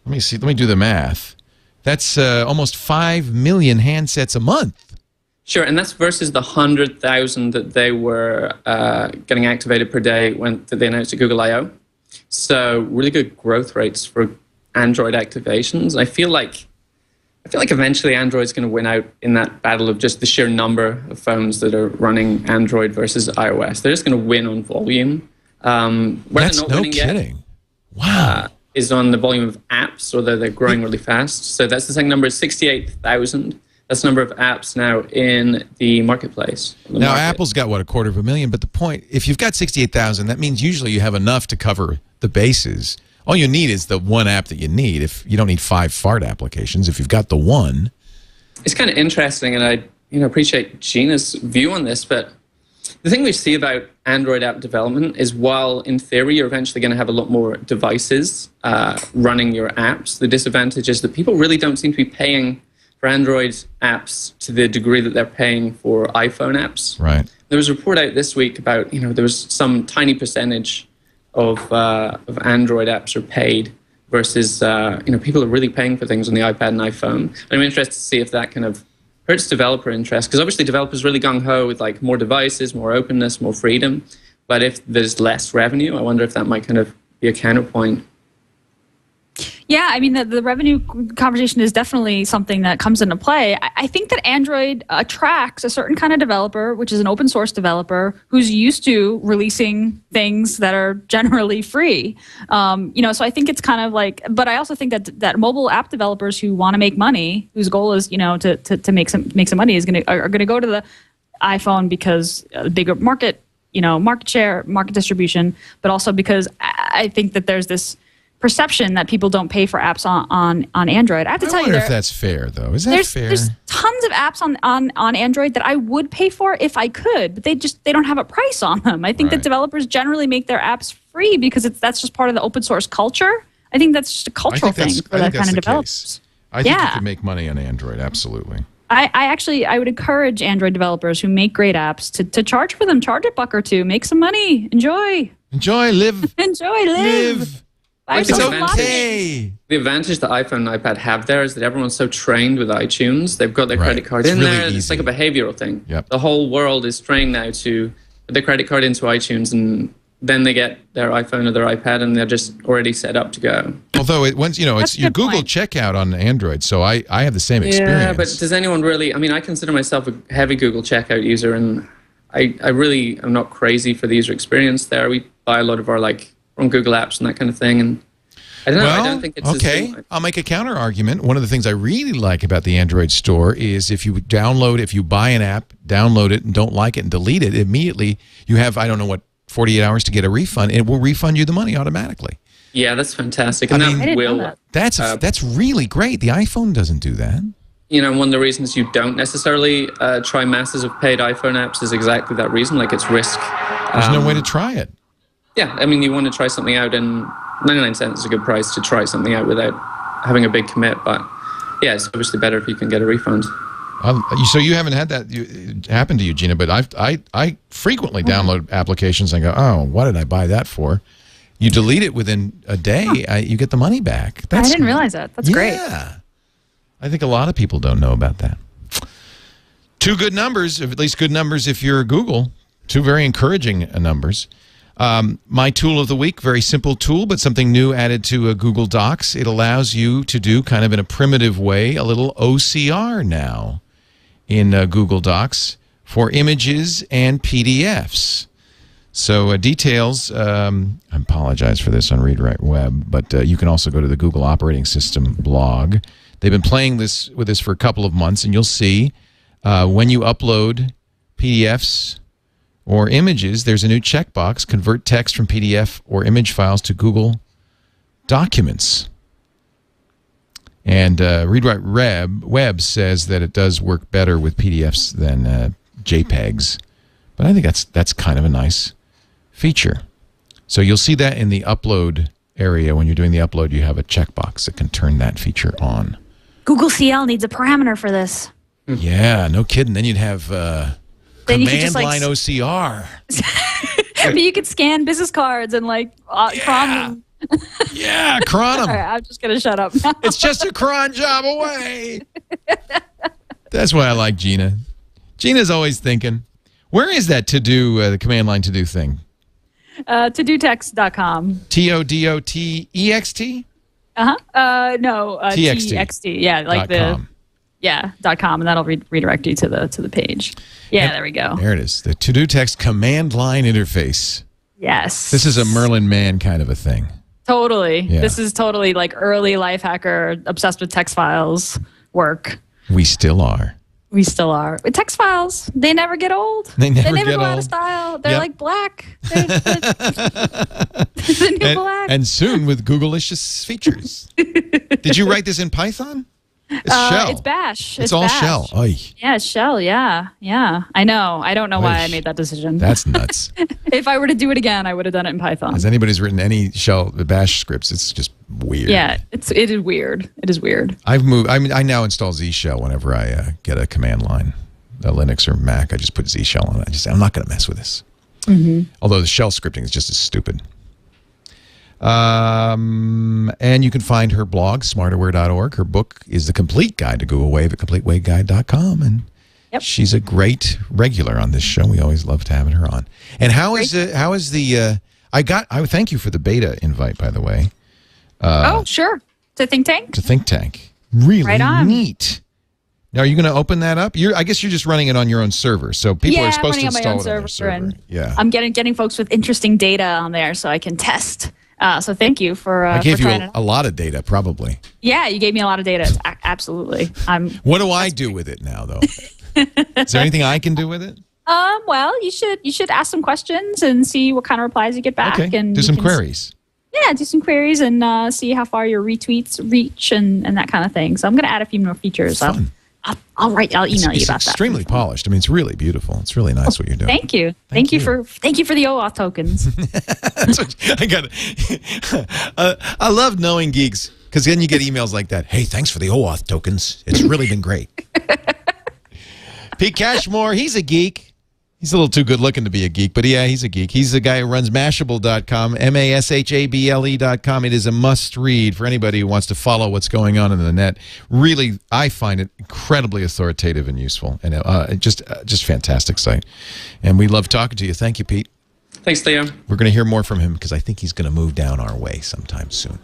Let me see. Let me do the math. That's almost 5 million handsets a month. Sure, and that's versus the 100,000 that they were getting activated per day that they announced at Google I/O. So really good growth rates for Android activations. I feel like eventually Android's going to win out in that battle of just the sheer number of phones that are running Android versus iOS. They're just going to win on volume. That's no kidding. Wow. Is on the volume of apps, or they're growing really fast. So that's the second number is 68,000. That's the number of apps now in the marketplace. Now, Apple's got, what, 250,000? But the point, if you've got 68,000, that means usually you have enough to cover the bases. All you need is the one app that you need. If you don't need 5 fart applications, if you've got the one. It's kind of interesting, and I appreciate Gina's view on this, but the thing we see about Android app development is while in theory you're eventually going to have a lot more devices running your apps, the disadvantage is that people really don't seem to be paying for Android apps to the degree that they're paying for iPhone apps. Right. There was a report out this week about, there was some tiny percentage of Android apps are paid versus, people are really paying for things on the iPad and iPhone. And I'm interested to see if that kind of hurts developer interest, because obviously developers really gung-ho with like more devices, more openness, more freedom. But if there's less revenue, I wonder if that might kind of be a counterpoint. Yeah, I mean, the revenue conversation is definitely something that comes into play. I think that Android attracts a certain kind of developer, which is an open source developer who's used to releasing things that are generally free. So I think it's kind of like, but I also think that mobile app developers who want to make money, whose goal is, to make some money, are going to go to the iPhone because bigger market, market share, market distribution, but also because I think that there's this perception that people don't pay for apps on Android. I have to tell you, if that's fair, though. Is that fair? There's tons of apps on Android that I would pay for if I could, but they don't have a price on them. I think that developers generally make their apps free because that's just part of the open source culture. I think that's just a cultural thing for that kind of developers. I think you can make money on Android, absolutely. I would encourage Android developers who make great apps to charge for them. Charge $1 or $2. Make some money. Enjoy, live. Enjoy, live. It's okay. The advantage that iPhone and iPad have there is that everyone's so trained with iTunes. They've got their credit card in there. It's like a behavioral thing. Yep. The whole world is trained now to put their credit card into iTunes, and then they get their iPhone or their iPad, and they're just already set up to go. Although it's your Google checkout on Android, so I have the same experience. Yeah, but does anyone really? I mean, I consider myself a heavy Google checkout user, and I really am not crazy for the user experience there. We buy a lot of our from Google Apps and that kind of thing, and I don't know. I don't think it's okay. I'll make a counter argument. One of the things I really like about the Android store is if you buy an app, download it, and don't like it and delete it, immediately you have 48 hours to get a refund. It will refund you the money automatically. Yeah, that's fantastic. I didn't know that. That's really great. The iPhone doesn't do that. One of the reasons you don't necessarily try masses of paid iPhone apps is exactly that reason. It's risk. There's no way to try it. Yeah, I mean, you want to try something out, and 99 cents is a good price to try something out without having a big commit. But yeah, it's obviously better if you can get a refund. So you haven't had that happen to you, Gina, but I frequently download applications and go, oh, what did I buy that for? You delete it within a day, you get the money back. I didn't realize that. That's great. Yeah. I think a lot of people don't know about that. 2 good numbers, at least good numbers if you're Google. 2 very encouraging numbers. My tool of the week, very simple tool, but something new added to Google Docs. It allows you to do kind of in a primitive way a little OCR now in Google Docs for images and PDFs. So details, I apologize for this on Read Write Web, but you can also go to the Google Operating System blog. They've been playing with this for a couple of months, and you'll see when you upload PDFs or images, there's a new checkbox, convert text from PDF or image files to Google Documents. And Read Write Web says that it does work better with PDFs than JPEGs. But I think that's kind of a nice feature. So you'll see that in the upload area. When you're doing the upload, you have a checkbox that can turn that feature on. Google CL needs a parameter for this. Yeah, no kidding. Then you'd have command line OCR. But you could scan business cards and Cron them. Yeah, Cron them. All right, I'm just going to shut up now. It's just a Cron job away. That's why I like Gina. Gina's always thinking. Where is that to-do, the command line to-do thing? ToDoText.com. TODOTEXT? No, TXT. Yeah, like .com. .com, and that'll redirect you to the page. Yeah, there we go. There it is. The to-do text command line interface. Yes. This is a Merlin Mann kind of a thing. Totally. Yeah. This is totally like early life hacker, obsessed with text files work. We still are. We still are. With text files, they never get old. They never go get out old. of style. They're like black. They're the new black. And soon with Google-licious features. Did you write this in Python? It's shell. It's bash. It's all bash. shell. Oy. Yeah, it's shell. Yeah. I know. I don't know why I made that decision. That's nuts. If I were to do it again, I would have done it in Python. As anybody's written any shell bash scripts, it's just weird. Yeah, it is weird. It is weird. I've moved. I now install Z shell whenever I get a command line, Linux or Mac. I just put Z shell on it. I'm not going to mess with this. Although the shell scripting is just as stupid. And you can find her blog, smarterware.org. Her book is The Complete Guide to Google Wave at CompleteWaveGuide.com. And she's a great regular on this show. We always loved having her on. And how is the I thank you for the beta invite, by the way. Oh, sure. To Think Tank? To Think Tank. Really right on. Neat. Now, are you going to open that up? I guess you're just running it on your own server. So people are supposed to install it on their server. And I'm getting folks with interesting data on there so I can test. So thank you for I gave you a lot of data, probably. Yeah, you gave me a lot of data. Absolutely. What do I do with it now, though? Is there anything I can do with it? Well, you should ask some questions and see what kind of replies you get back. Okay. And do some queries. Yeah, do some queries and see how far your retweets reach and that kind of thing. So I'm going to add a few more features. Fun. I'll email you about that. It's extremely polished. I mean, it's really beautiful. It's really nice what you're doing. Thank you. Thank you for the OAuth tokens. I got it. I love knowing geeks because then you get emails like that. Hey, thanks for the OAuth tokens. It's really been great. Pete Cashmore, he's a geek. He's a little too good looking to be a geek, but yeah, he's a geek. He's the guy who runs Mashable.com, MASHABLE.com. It is a must read for anybody who wants to follow what's going on in the net. Really, I find it incredibly authoritative and useful, and just fantastic site. And we love talking to you. Thank you, Pete. Thanks, Theo. We're going to hear more from him because I think he's going to move down our way sometime soon.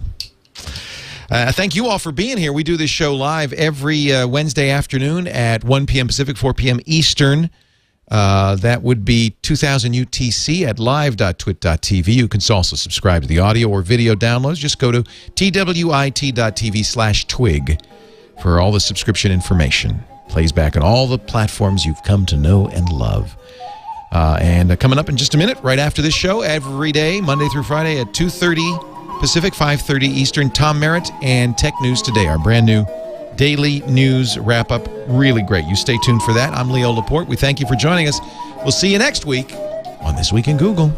Thank you all for being here. We do this show live every Wednesday afternoon at 1 p.m. Pacific, 4 p.m. Eastern. That would be 2000 UTC at live.twit.tv. You can also subscribe to the audio or video downloads. Just go to twit.tv/twig for all the subscription information. Plays back on all the platforms you've come to know and love. And coming up in just a minute, right after this show, every day, Monday through Friday at 2:30 Pacific, 5:30 Eastern, Tom Merritt and Tech News Today, our brand new daily news wrap-up. Really great. You stay tuned for that. I'm Leo Laporte. We thank you for joining us. We'll see you next week on This Week in Google.